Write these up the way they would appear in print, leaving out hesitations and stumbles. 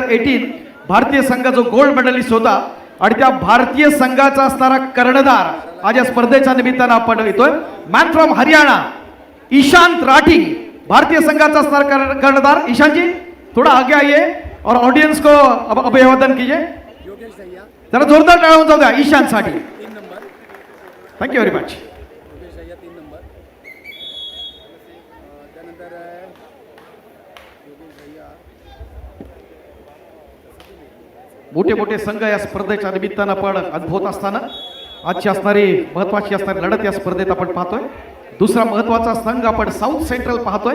2018 भारतीय संघ जो गोल्ड मेडलिस्ट होता आणि त्या भारतीय संघाचा असणारा कर्णधार आज या स्पर्धेच्या निमित्तानं आपण येतोय. मॅन फ्रॉम हरियाणा ईशांत राठी, भारतीय संघाचा असणारा कर्णधार. ईशांत जी थोड़ा आगे आइए और ऑडियंस को अभिवादन कीजिए. जरा जोरदार टाळ्या जाऊ द्या ईशांत साठी. Thank you very much. मोठे मोठे संघ या स्पर्धेच्या निमित्तानं आपण अनुभवत असताना आजची असणारी महत्वाची असणारी लढत या स्पर्धेत आपण पाहतोय. दुसरा महत्वाचा संघ आपण साऊथ सेंट्रल पाहतोय,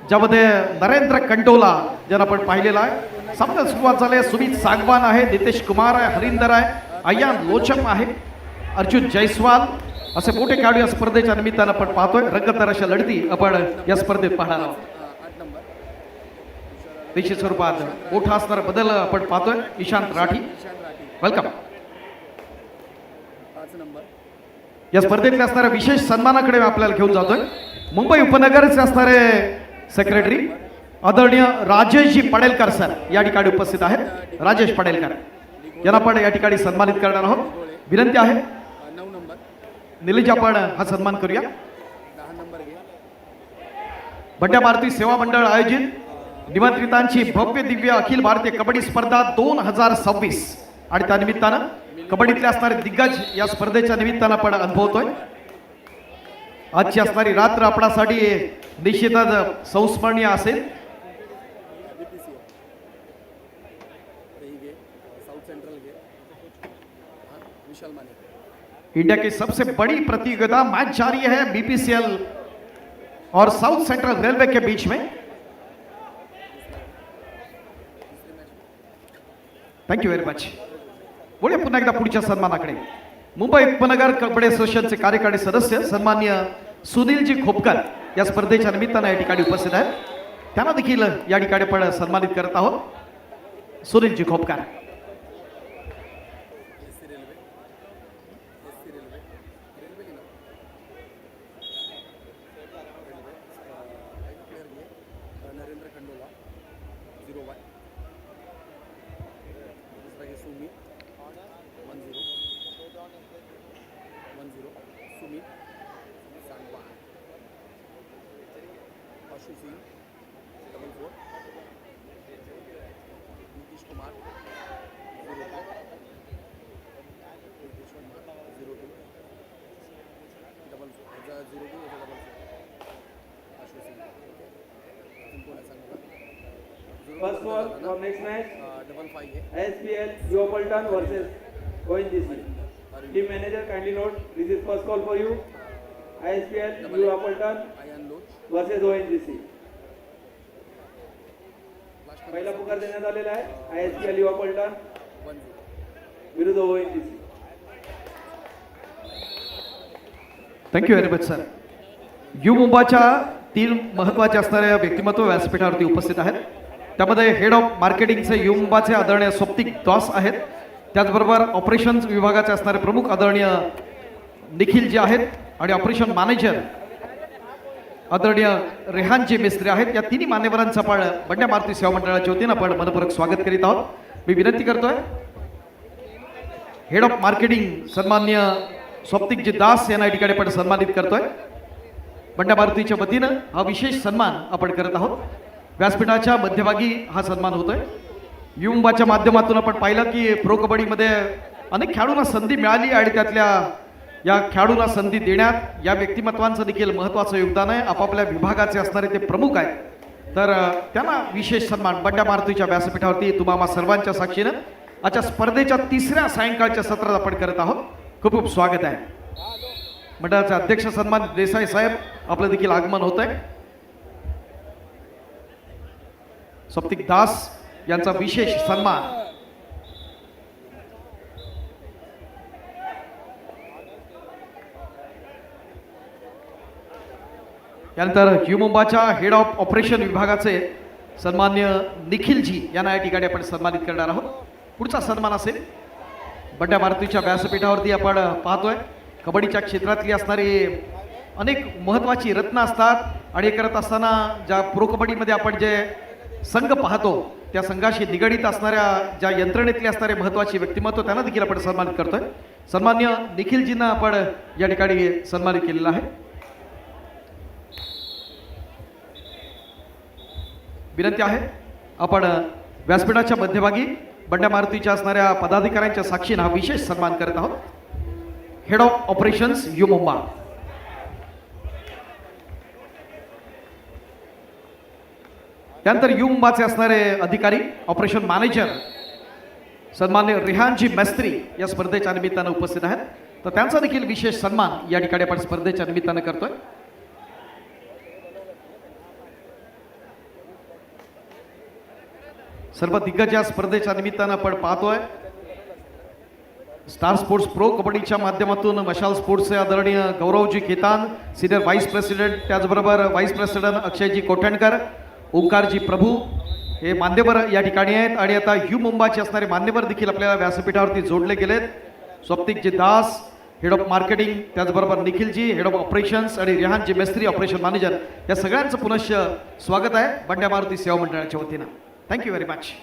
ज्यामध्ये नरेंद्र कंटोला ज्यांना आपण पाहिलेला आहे. सामना सुरुवात झाली. सुमित सागवान आहे, नितेश कुमार आहे, हरिंदर आहे, अय्यान लोचम आहे, अर्जुन जयस्वाल असे मोठे खेळाडू या स्पर्धेच्या निमित्तानं आपण पाहतोय. रंगतदार अशा लढती आपण या स्पर्धेत पाहणार आहोत. देशी स्वरूपात मोठा असणारा बदल आपण पाहतोय. ईशांत राठी वेलकम. या स्पर्धेतले असणाऱ्या विशेष सन्मानाकडे आपल्याला घेऊन जातोय. मुंबई उपनगरचे असणारे सेक्रेटरी आदरणीय राजेशजी पडेलकर सर या ठिकाणी उपस्थित आहेत. राजेश पडेलकर यांना आपण या ठिकाणी सन्मानित करणार आहोत. विनंती आहे निलेश आपण हा सन्मान करूया. बंड्या मारुती सेवा मंडळ आयोजित निमंत्रितांची भव्य दिव्य अखिल भारतीय कबड्डी स्पर्धा 2026 आणि त्या निमित्तानं कबड्डीतले असणारे दिग्गज या स्पर्धेच्या निमित्तानं आपण अनुभवतोय. आजची असणारी रात्र आपणासाठी निश्चितच संस्मरणीय असेल. इंडिया की सबसे बड़ी प्रतियोगिता मैच जारी है बीपीसीएल और साउथ सेंट्रल रेलवे के बीच में. Thank you very much. बोलूया पुन्हा एकदा पुढच्या सन्मानाकडे. मुंबई उपनगर कबड्डी असोसिएशनचे कार्यकारी सदस्य सन्माननीय सुनीलजी खोपकर या स्पर्धेच्या निमित्तानं या ठिकाणी उपस्थित आहेत. त्यांना देखील या ठिकाणी आपण सन्मानित करत आहोत. Sunilji Khopkar. First ball from next match, SPL Youpalton versus ONGC. Team manager kindly note, this is first call for you. ISPL Youpalton versus ONGC. पहिला पुकार देण्यात आलेला आहे ISPL Youpalton विरुद्ध ONGC. Thank you very much sir. U मुंबाच्या 3 महत्त्वाचे असणाऱ्या व्यक्तिमत्व व्यासपीठावरती उपस्थित आहेत. त्यामध्ये हेड ऑफ मार्केटिंगचे यू मुंबाचे आदरणीय स्वप्तिक दास आहेत. त्याचबरोबर ऑपरेशन्स विभागाचे असणारे प्रमुख आदरणीय निखिल जे आहेत आणि ऑपरेशन मॅनेजर आदरणीय रेहानजी मिस्त्री आहेत. या तिन्ही मान्यवरांचं आपण बंड्या मारुती सेवा मंडळाच्या वतीनं आपण मनपूर्वक स्वागत करीत आहोत. मी विनंती करतोय हेड ऑफ मार्केटिंग सन्माननीय स्वप्तिकजी दास यांना या ठिकाणी आपण सन्मानित करतोय. बंड्या मारुतीच्या वतीनं हा विशेष सन्मान आपण करत आहोत. व्यासपीठाच्या मध्यभागी हा सन्मान होतोय. युंबाच्या माध्यमातून आपण पाहिलं की प्रो कबड्डीमध्ये अनेक खेळाडूंना संधी मिळाली आणि त्यातल्या या खेळाडूंना संधी देण्यात या व्यक्तिमत्वांचं देखील महत्त्वाचं योगदान आहे. आपापल्या विभागाचे असणारे ते प्रमुख आहेत, तर त्यांना विशेष सन्मान बंड्या मारुतीच्या व्यासपीठावरती तुम्हा सर्वांच्या साक्षीनं आजच्या स्पर्धेच्या 3ऱ्या सायंकाळच्या सत्रात आपण करत आहोत. खूप खूप स्वागत आहे. मंडळाचे अध्यक्ष सन्मान देसाई साहेब आपलं देखील आगमन होत आहे. स्वप्तिक दास यांचा विशेष सन्मान. त्यानंतर यू मुंबाच्या हेड ऑफ ऑपरेशन विभागाचे सन्मान्य निखिलजी यांना या ठिकाणी आपण सन्मानित करणार आहोत. पुढचा सन्मान असेल बंड्या मारुतीच्या व्यासपीठावरती आपण पाहतोय कबड्डीच्या क्षेत्रातली असणारी अनेक महत्त्वाची रत्न असतात आणि करत असताना ज्या प्रो कबड्डीमध्ये आपण जे संघ पाहतो त्या संघाशी निगडीत असणाऱ्या ज्या यंत्रणेतले असणारे महत्त्वाचे व्यक्तिमत्व त्यांना देखील आपण सन्मानित करतोय. सन्मान्य निखिलजींना आपण या ठिकाणी सन्मानित केलेला आहे. विनंती आहे आपण व्यासपीठाच्या मध्यभागी बंड्या मारुतीच्या असणाऱ्या पदाधिकाऱ्यांच्या साक्षीने हा विशेष सन्मान करत आहोत. Head of operations you Mumba, त्यानंतर यू मुंबाचे असणारे अधिकारी ऑपरेशन मॅनेजर सन्मान्य रेहानजी मेस्त्री या स्पर्धेच्या निमित्तानं उपस्थित आहेत. तर त्यांचा देखील विशेष सन्मान या ठिकाणी आपण स्पर्धेच्या निमित्तानं करतोय. सर्व दिग्गज या स्पर्धेच्या निमित्तानं आपण पाहतोय. स्टार स्पोर्ट्स प्रो कबड्डीच्या माध्यमातून मशाल स्पोर्ट्सचे आदरणीय गौरवजी खेतान, सिनियर व्हाईस प्रेसिडेंट, त्याचबरोबर व्हाईस प्रेसिडेंट अक्षयजी कोठणकर, ओंकारजी प्रभू हे मान्यवर या ठिकाणी आहेत. आणि आता यू मुंबाचे असणारे मान्यवर देखील आपल्याला व्यासपीठावरती जोडले गेलेत. स्वप्तिकजी दास हेड ऑफ मार्केटिंग, त्याचबरोबर निखिलजी हेड ऑफ ऑपरेशन्स आणि रेहानजी मेस्त्री ऑपरेशन मॅनेजर, या सगळ्यांचं पुनश्च स्वागत आहे बंड्या मारुती सेवा मंडळाच्या वतीनं. Thank you very much.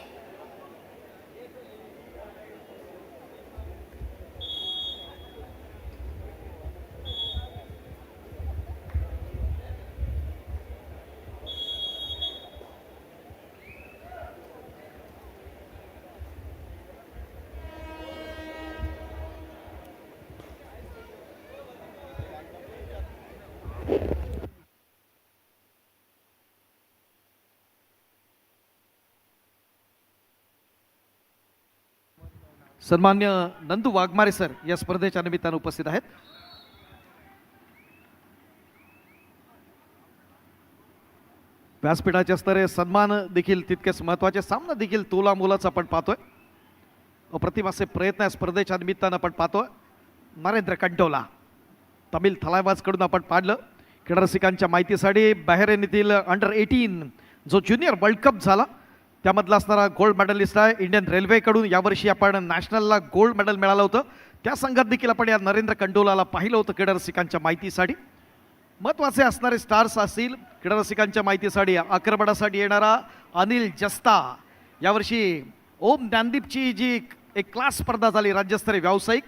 सन्मान्य नंदू वाघमारे सर या स्पर्धेच्या निमित्तानं उपस्थित आहेत. व्यासपीठाचे असणारे सन्मान देखील तितकेच महत्त्वाचे. सामना देखील तोला मोलाचा आपण पाहतोय. अप्रतिम असे प्रयत्न या स्पर्धेच्या निमित्तानं आपण पाहतोय. नरेंद्र कंटोला तमिळ थलायवाजकडून आपण पाडलं. क्रीडा रसिकांच्या माहितीसाठी बहरेन येथील अंडर-18 जो ज्युनियर वर्ल्ड कप झाला त्यामधला असणारा गोल्ड मेडलिस्ट आहे. इंडियन रेल्वेकडून यावर्षी आपण नॅशनलला गोल्ड मेडल मिळालं होतं. त्या संघात देखील आपण या नरेंद्र कंडोलाला पाहिलं होतं. क्रीडा रसिकांच्या माहितीसाठी महत्त्वाचे असणारे स्टार्स असतील. क्रीडा रसिकांच्या माहितीसाठी आक्रमणासाठी येणारा अनिल जस्ता, यावर्षी ओम ज्ञानदीपची जी एक क्लास स्पर्धा झाली राज्यस्तरीय व्यावसायिक,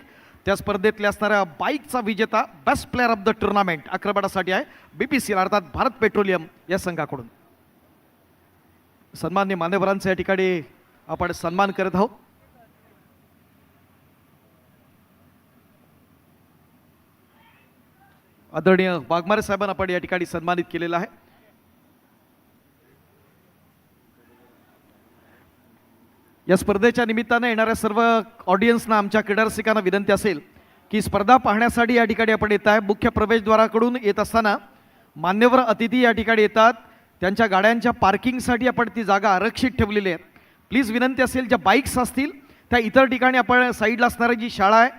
त्या स्पर्धेतल्या असणाऱ्या बाईकचा विजेता best player of the tournament आक्रमणासाठी आहे BPCL अर्थात भारत पेट्रोलियम या संघाकडून. सन्मान्य मान्यवरांचा या ठिकाणी आपण सन्मान करत आहोत. आदरणीय वाघमारे साहेबांना आपण या ठिकाणी सन्मानित केलेला आहे. या स्पर्धेच्या निमित्ताने येणाऱ्या सर्व ऑडियन्सना आमच्या क्रीडा रसिकांना विनंती असेल की स्पर्धा पाहण्यासाठी या ठिकाणी आपण येत आहे. मुख्य प्रवेशद्वाराकडून येत असताना मान्यवर अतिथी या ठिकाणी येतात. त्यांच्या गाड्यांच्या पार्किंगसाठी आपण ती जागा आरक्षित ठेवलेली आहे. प्लीज विनंती असेल ज्या बाईक्स असतील त्या इतर ठिकाणी आपण साईडला असणारी जी शाळा आहे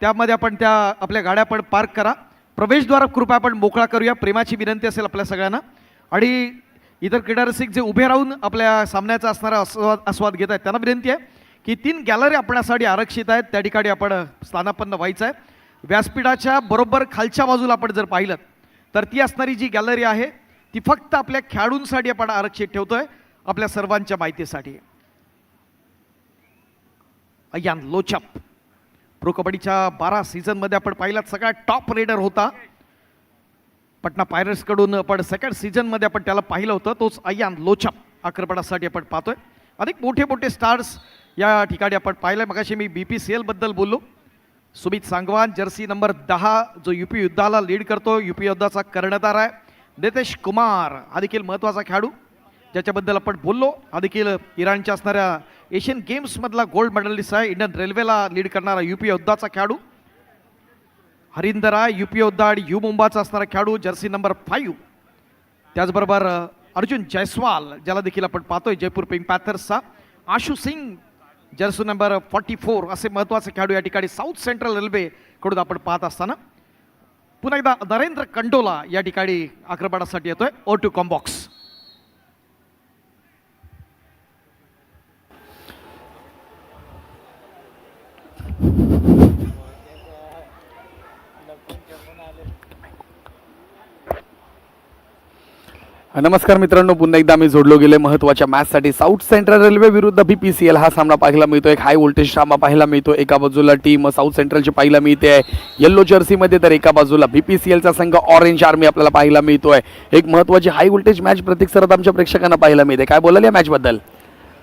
त्यामध्ये आपण त्या आपल्या गाड्या आपण पार्क करा. प्रवेशद्वार कृपया आपण मोकळा करूया, प्रेमाची विनंती असेल आपल्या सगळ्यांना. आणि इतर क्रीडा रसिक जे उभे राहून आपल्या सामन्याचा असणारा आस्वाद घेत आहेत त्यांना विनंती आहे की 3 गॅलरी आपल्यासाठी आरक्षित आहेत, त्या ठिकाणी आपण स्थानापन्न व्हायचं आहे. व्यासपीठाच्या बरोबर खालच्या बाजूला आपण जर पाहिलं तर ती असणारी जी गॅलरी आहे ती फक्त आपल्या खेळाडूंसाठी आपण आरक्षित ठेवतोय, आपल्या सर्वांच्या माहितीसाठी. अय्यान लोचप प्रो कबड्डीच्या 12 सीझनमध्ये आपण पाहिलात सगळ्यात टॉप रेडर होता. पटना पायरेट्सकडून आपण सेकंड सीझनमध्ये आपण त्याला पाहिलं होतं. तोच अय्यान लोचप आक्रमणासाठी आपण पाहतोय. अनेक मोठे मोठे स्टार्स या ठिकाणी आपण पाहिलं. मगाशी मी BPCL बद्दल बोललो. सुमित सांगवान जर्सी नंबर 10 जो UP युद्धाला लीड करतो, UP युद्धाचा कर्णधार आहे. नितेश कुमार हा देखील महत्त्वाचा खेळाडू ज्याच्याबद्दल आपण बोललो. हा देखील इराणच्या असणाऱ्या एशियन गेम्समधला गोल्ड मेडलिस्ट आहे. इंडियन रेल्वेला लीड करणारा UP योद्धाचा खेळाडू. हरिंदर आहे UP योद्धा आणि यू मुंबाचा असणारा खेळाडू जर्सी नंबर 5. त्याचबरोबर अर्जुन जयस्वाल ज्याला देखील आपण पाहतोय जयपूर पिंक पॅथर्सचा. आशु सिंग जर्सी नंबर 44 असे महत्त्वाचे खेळाडू या ठिकाणी साऊथ सेंट्रल रेल्वे कडून आपण पाहत असताना पुन्हा एकदा नरेंद्र कंडोला या ठिकाणी आक्रमणासाठी येतोय. O2 combox. नमस्कार मित्रांनो, पुन्हा एकदा आम्ही जोडलो गेले महत्त्वाच्या मॅचसाठी. साऊथ सेंट्रल रेल्वे विरुद्ध BPCL हा सामना पाहायला मिळतो. एक हाय व्होल्टेज सामना पाहायला मिळतो. एका बाजूला टीम साऊथ सेंट्रलची पाहायला मिळते आहे येल्लो जर्सीमध्ये, तर एका बाजूला BPCLचा संघ ऑरेंज आर्मी आपल्याला पाहायला मिळतोय. एक महत्त्वाची हाय व्होल्टेज मॅच प्रत्येक सरत आमच्या प्रेक्षकांना पाहायला मिळते. काय बोलाल या मॅचबद्दल?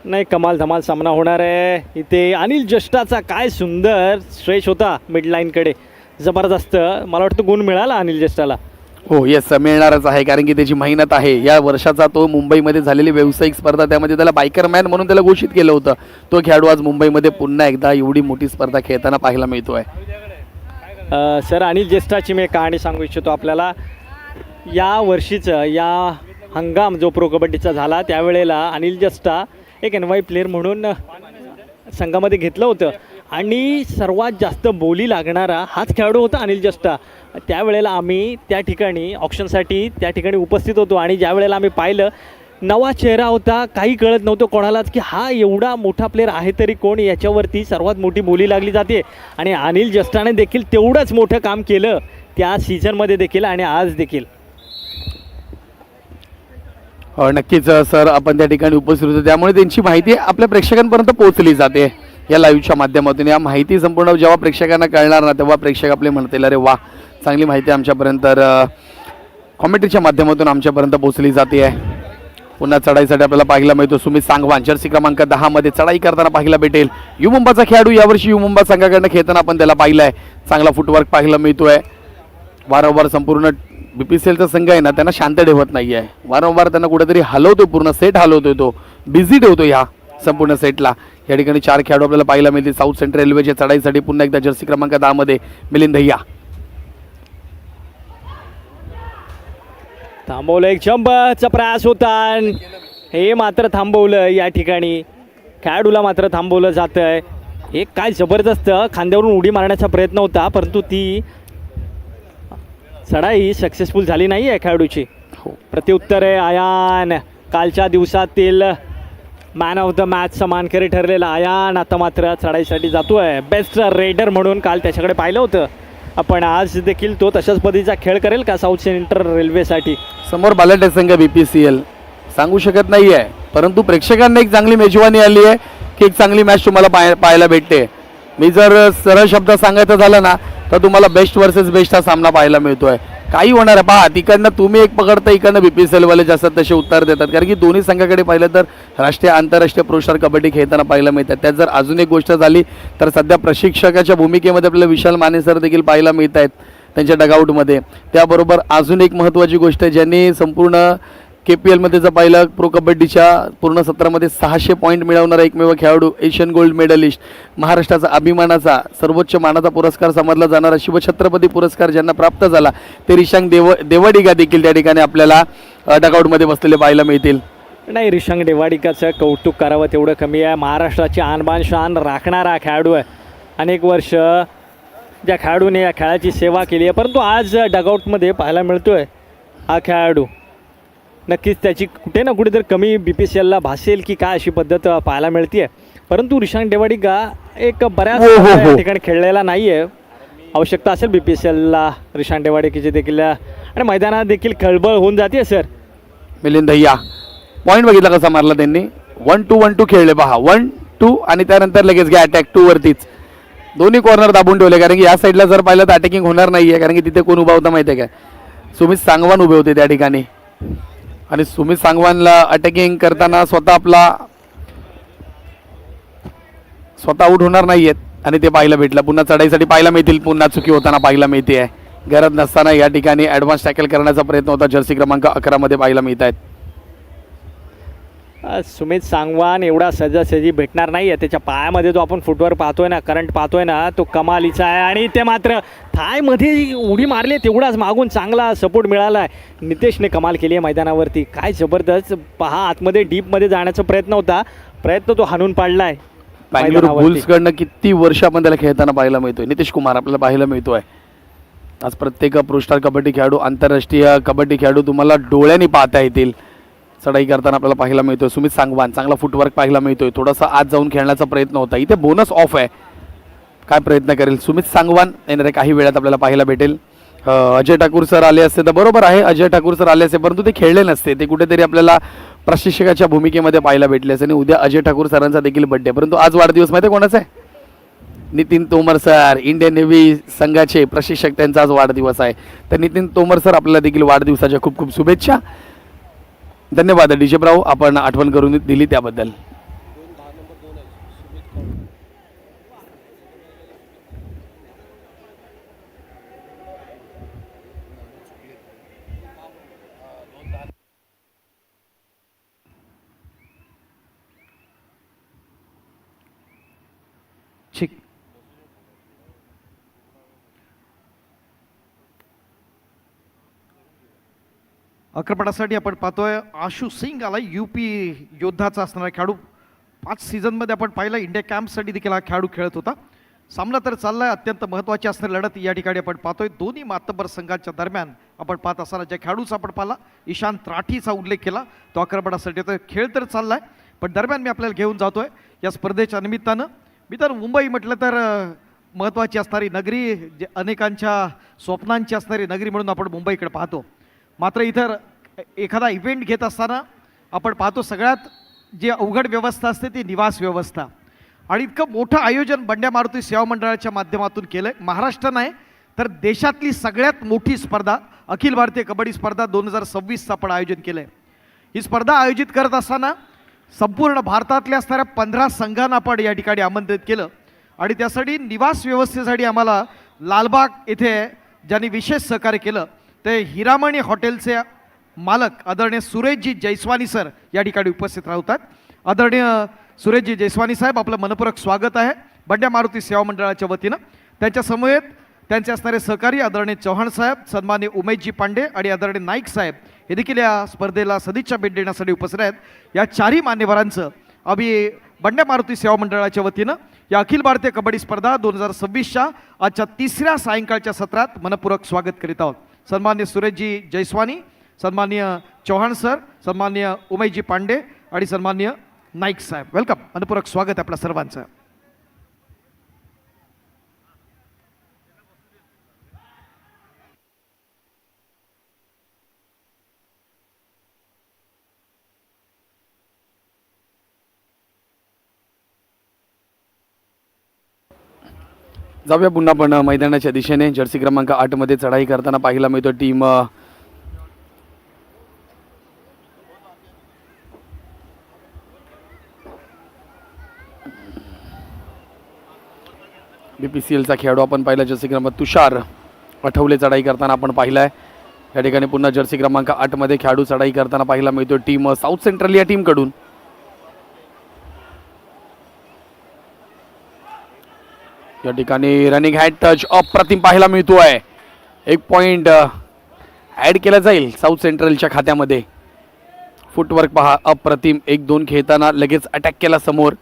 नाही, कमाल धमाल सामना होणार आहे इथे. अनिल जस्टाचा काय सुंदर स्ट्रेच होता मिड लाईनकडे, जबरदस्त. मला वाटतं गुण मिळाला अनिल जस्टाला. हो येस, मिळणारच आहे, कारण की त्याची मेहनत आहे. या वर्षाचा तो मुंबईमध्ये झालेली व्यावसायिक स्पर्धा, त्यामध्ये त्याला बायकर मॅन म्हणून त्याला घोषित केलं होतं. तो खेळाडू आज मुंबईमध्ये पुन्हा एकदा एवढी मोठी स्पर्धा खेळताना पाहायला मिळतोय. सर, अनिल जस्टाची मी कहाणी सांगू इच्छितो आपल्याला. या वर्षीचं या हंगाम जो प्रो कबड्डीचा झाला त्यावेळेला अनिल जस्टा एक NY प्लेअर म्हणून संघामध्ये घेतलं होतं आणि सर्वात जास्त बोली लागणारा हाच खेळाडू होता अनिल जस्टा. त्यावेळेला आम्ही त्या ठिकाणी ऑप्शनसाठी त्या ठिकाणी उपस्थित होतो आणि ज्या वेळेला आम्ही पाहिलं, नवा चेहरा होता, काही कळत नव्हतं कोणालाच की हा एवढा मोठा प्लेअर आहे तरी कोण, याच्यावरती सर्वात मोठी बोली लागली जाते. आणि अनिल जस्टाने देखील तेवढंच मोठं काम केलं त्या सीझनमध्ये देखील आणि आज देखील. नक्कीच सर, आपण त्या ठिकाणी उपस्थित होतो, त्यामुळे त्यांची माहिती आपल्या प्रेक्षकांपर्यंत पोहोचली जाते या लाईव्हच्या माध्यमातून. या माहिती संपूर्ण जेव्हा प्रेक्षकांना कळणार ना, तेव्हा प्रेक्षक आपले म्हणतील अरे वा, चांगली माहिती आमच्यापर्यंत कॉमेंट्रीच्या माध्यमातून आमच्यापर्यंत पोहोचली जाते आहे. पुन्हा चढाईसाठी आपल्याला पाहायला मिळतो सुमित सांगवान जर्सी क्रमांक 10 मध्ये चढाई करताना पाहायला भेटेल. यू मुंबाचा खेळाडू, यावर्षी यू मुंबा संघाकडनं खेळताना आपण त्याला पाहिलं आहे. चांगला फुटवर्क पाहायला मिळतोय. वारंवार संपूर्ण BPCLचा संघ आहे ना, त्यांना शांत ठेवत नाही आहे. वारंवार त्यांना कुठेतरी हलवतोय, पूर्ण सेट हलवतोय, तो बिझी ठेवतो ह्या संपूर्ण सेटला. या ठिकाणी 4 खेळाडू आपल्याला पाहायला मिळतील साऊथ सेंट्रल रेल्वेच्या चढाईसाठी. पुन्हा एकदा जर्सी क्रमांक 10 मध्ये मिलिंद दहिया. थांबवलं, एक जंपचा प्रयास होता, हे मात्र थांबवलं. या ठिकाणी खेळाडूला मात्र थांबवलं जातं आहे. एक काय जबरदस्त खांद्यावरून उडी मारण्याचा प्रयत्न होता, परंतु ती चढाई सक्सेसफुल झाली नाही आहे खेळाडूची. प्रत्युत्तर आहे आयान, कालच्या दिवसातील मॅन ऑफ द मॅचचा मानकरी ठरलेला आयान आता मात्र चढाईसाठी जातो आहे. बेस्ट रेडर म्हणून काल त्याच्याकडे पाहिलं होतं आपण. आज देखील तो तशाच पद्धतीचा खेळ करेल का साऊथ सेंट्रल रेल्वेसाठी? समोर बालाटे संघ BPCL, सांगू शकत नाही आहे, परंतु प्रेक्षकांना एक चांगली मेजवानी आली आहे की एक चांगली मॅच तुम्हाला पाहायला भेटते. मी जर सरळ शब्द सांगायचं झालं ना, तर तुम्हाला बेस्ट वर्सेस बेस्ट हा सामना पाहायला मिळतोय. काही होणार आहे पहा, तिकडनं तुम्ही एक पकडता, इकडनं BPCL वाले जास्त तसे उत्तर देतात, कारण की दोन्ही संघाकडे पाहिलं तर राष्ट्रीय आंतरराष्ट्रीय पुरुषार कबड्डी खेळताना पाहायला मिळतात. त्यात जर अजून एक गोष्ट झाली तर सध्या प्रशिक्षकाच्या भूमिकेमध्ये आपल्याला विशाल माने सर देखील पाहायला मिळत आहेत त्यांच्या डगआउटमध्ये. त्याबरोबर अजून एक महत्त्वाची गोष्ट, ज्यांनी संपूर्ण KPL मध्ये जर पाहिलं प्रो कबड्डीच्या पूर्ण सत्रामध्ये 600 पॉईंट मिळवणारा एकमेव खेळाडू, एशियन गोल्ड मेडलिस्ट, महाराष्ट्राचा अभिमानाचा सर्वोच्च मानाचा पुरस्कार समजला जाणारा शिवछत्रपती पुरस्कार ज्यांना प्राप्त झाला, ते रिशांग देवाडिगा देखील त्या ठिकाणी आपल्याला डगआउटमध्ये बसलेले पाहायला मिळतील. नाही, रिशांग देवाडिकाचं कौतुक करावं तेवढं कमी आहे. महाराष्ट्राची आणबान शान राखणारा खेळाडू आहे. अनेक वर्ष ज्या खेळाडूने या खेळाची सेवा केली आहे, परंतु आज डगआउटमध्ये पाहायला मिळतोय हा खेळाडू. नक्कीच त्याची कुठे ना कुठे तर कमी BPCLला भासेल की काय, अशी पद्धत पाहायला मिळते. परंतु रिशांग देवाडिगा एक बऱ्याच ठिकाणी खेळलेला नाही आहे. आवश्यकता असेल BPCLला रिशांग देवाडिकेची देखील, आणि मैदानात देखील खळबळ होऊन जाते. सर, मिलिंद दहिया पॉईंट बघितला कसा मारला त्यांनी. 1-2 खेळले पहा, 1-2 आणि त्यानंतर लगेच घ्या अटॅक 2 वरतीच. दोन्ही कॉर्नर दाबून ठेवले, कारण की या साईडला जर पाहिलं तर अटॅकिंग होणार नाही आहे, कारण की तिथे कोण उभा होता माहिती आहे काय? सुमित सांगवान उभे होते त्या ठिकाणी. आणि सुमित सांगवानला अटॅकिंग करताना स्वतः आऊट होणार नाही आहेत आणि ते पाहायला भेटलं. पुन्हा चढाईसाठी पाहायला मिळतील, पुन्हा चुकी होताना पाहायला मिळते आहे. गरज नसताना या ठिकाणी ॲडव्हान्स टॅकल करण्याचा प्रयत्न होता जर्सी क्रमांक 11 मध्ये पाहायला मिळत आहेत. सुमित सांगवान एवढा सहजासहजी भेटणार नाही आहे. त्याच्या पायामध्ये जो आपण फुटवर पाहतोय ना, करंट पाहतोय ना, तो कमालीचा आहे. आणि ते मात्र थायमध्ये उडी मारली, तेवढाच मागून चांगला सपोर्ट मिळाला आहे. नितेशने कमाल केली आहे मैदानावरती. काय जबरदस्त पहा, आतमध्ये डीपमध्ये जाण्याचा प्रयत्न होता, प्रयत्न तो हाणून पाडला आहे. बँगलोर बुल्सकडनं किती वर्ष आपण त्याला खेळताना पाहायला मिळतोय. नितेश कुमार आपल्याला पाहायला मिळतोय. आज प्रत्येक पुरुषार कबड्डी खेळाडू, आंतरराष्ट्रीय कबड्डी खेळाडू तुम्हाला डोळ्यांनी पाहता येतील. चढाई करताना आपल्याला पाहायला मिळतोय सुमित सांगवान, चांगला फुटवर्क पाहायला मिळतोय. थोडासा आत जाऊन खेळण्याचा प्रयत्न होता, इथे बोनस ऑफ आहे. काय प्रयत्न करेल सुमित सांगवान येणाऱ्या काही वेळात आपल्याला पाहायला भेटेल. अजय ठाकूर सर आले असते तर बरोबर आहे, अजय ठाकूर सर आले असते परंतु ते खेळले नसते, ते कुठेतरी आपल्याला प्रशिक्षकाच्या भूमिकेमध्ये पाहायला भेटले असते. आणि उद्या अजय ठाकूर सरांचा देखील बड्डे, परंतु आज वाढदिवस माहिती आहे कोणाचा आहे? Nitin Tomar sir, Indian navy संघाचे प्रशिक्षक, त्यांचा आज वाढदिवस आहे. तर नितीन तोमर सर आपल्याला देखील वाढदिवसाच्या खूप खूप शुभेच्छा. धन्यवाद डीजे ब्राव, आपण आठवण करून दिली त्याबद्दल. ठीक. अक्रपणासाठी आपण पाहतोय आशु सिंग आला, यूपी योद्धाचा असणारा खेळाडू. 5 सीझनमध्ये आपण पाहिलं इंडिया कॅम्पसाठी देखील हा खेळाडू खेळत होता. सामना तर चाललाय, अत्यंत महत्त्वाची असणारी लढत या ठिकाणी आपण पाहतोय. दोन्ही मातब्बर संघाच्या दरम्यान आपण पाहत असताना ज्या खेळाडूचा आपण पाहिला ईशांत राठीचा उल्लेख केला, तो आक्रमणासाठी तर खेळ तर चाललाय, पण दरम्यान मी आपल्याला घेऊन जातोय या स्पर्धेच्या निमित्तानं. मी तर मुंबई म्हटलं तर महत्त्वाची असणारी नगरी, जे अनेकांच्या स्वप्नांची असणारी नगरी म्हणून आपण मुंबईकडे पाहतो. मात्र इतर एखादा इव्हेंट घेत असताना आपण पाहतो सगळ्यात जी अवघड व्यवस्था असते ती निवास व्यवस्था. आणि इतकं मोठं आयोजन बंड्या मारुती सेवा मंडळाच्या माध्यमातून केलं आहे. महाराष्ट्र नाही तर देशातली सगळ्यात मोठी स्पर्धा अखिल भारतीय कबड्डी स्पर्धा 2026चं आपण आयोजन केलं आहे. ही स्पर्धा आयोजित करत असताना संपूर्ण भारतातल्या असणाऱ्या 15 संघांना आपण या ठिकाणी आमंत्रित केलं. आणि त्यासाठी निवास व्यवस्थेसाठी आम्हाला लालबाग येथे ज्यांनी विशेष सहकार्य केलं ते हिरामणी हॉटेलचे मालक आदरणीय सुरेशजी जयस्वानी सर या ठिकाणी उपस्थित राहतात. आदरणीय सुरेशजी जयस्वानी साहेब, आपलं मनपूर्वक स्वागत आहे बंड्या मारुती सेवा मंडळाच्या वतीनं. त्यांच्या समवेत त्यांचे असणारे सहकारी आदरणीय चव्हाण साहेब, सन्मान्य उमेशजी पांडे आणि आदरणीय नाईक साहेब हे देखील या स्पर्धेला सदिच्छा भेट देण्यासाठी उपस्थित आहेत. या चारही मान्यवरांचं आम्ही बंड्या मारुती सेवा मंडळाच्या वतीनं या अखिल भारतीय कबड्डी स्पर्धा 2026च्या आजच्या 3ऱ्या सायंकाळच्या सत्रात मनपूर्वक स्वागत करीत आहोत. सन्मान्य सुरेशजी जयस्वानी, सन्मान्य चव्हाण सर, सन्मान्य उमेशजी पांडे आणि सन्मान्य नाईक साहेब, वेलकम, मनपूर्वक स्वागत आहे आपल्या सर्वांचं. जाऊया पुन्हा पण मैदानाच्या दिशेने. जर्सी क्रमांक 8 मध्ये चढाई करताना पाहायला मिळतो टीम BPCLचा खेळाडू आपण पाहिला. जर्सी क्रमांक तुषार आठवले चढाई करताना आपण पाहिलाय. या ठिकाणी पुन्हा जर्सी क्रमांक 8 मध्ये खेळाडू चढाई करताना पाहायला मिळतो टीम साऊथ सेंट्रल या टीमकडून. या ठिकाणी रनिंग हॅड टच अप्रतिम पाहायला मिळतोय. 1 पॉइंट ॲड केला जाईल साऊथ सेंट्रलच्या खात्यामध्ये. फुटवर्क पहा अप्रतिम. 1-2 खेळताना लगेच अटॅक केला समोर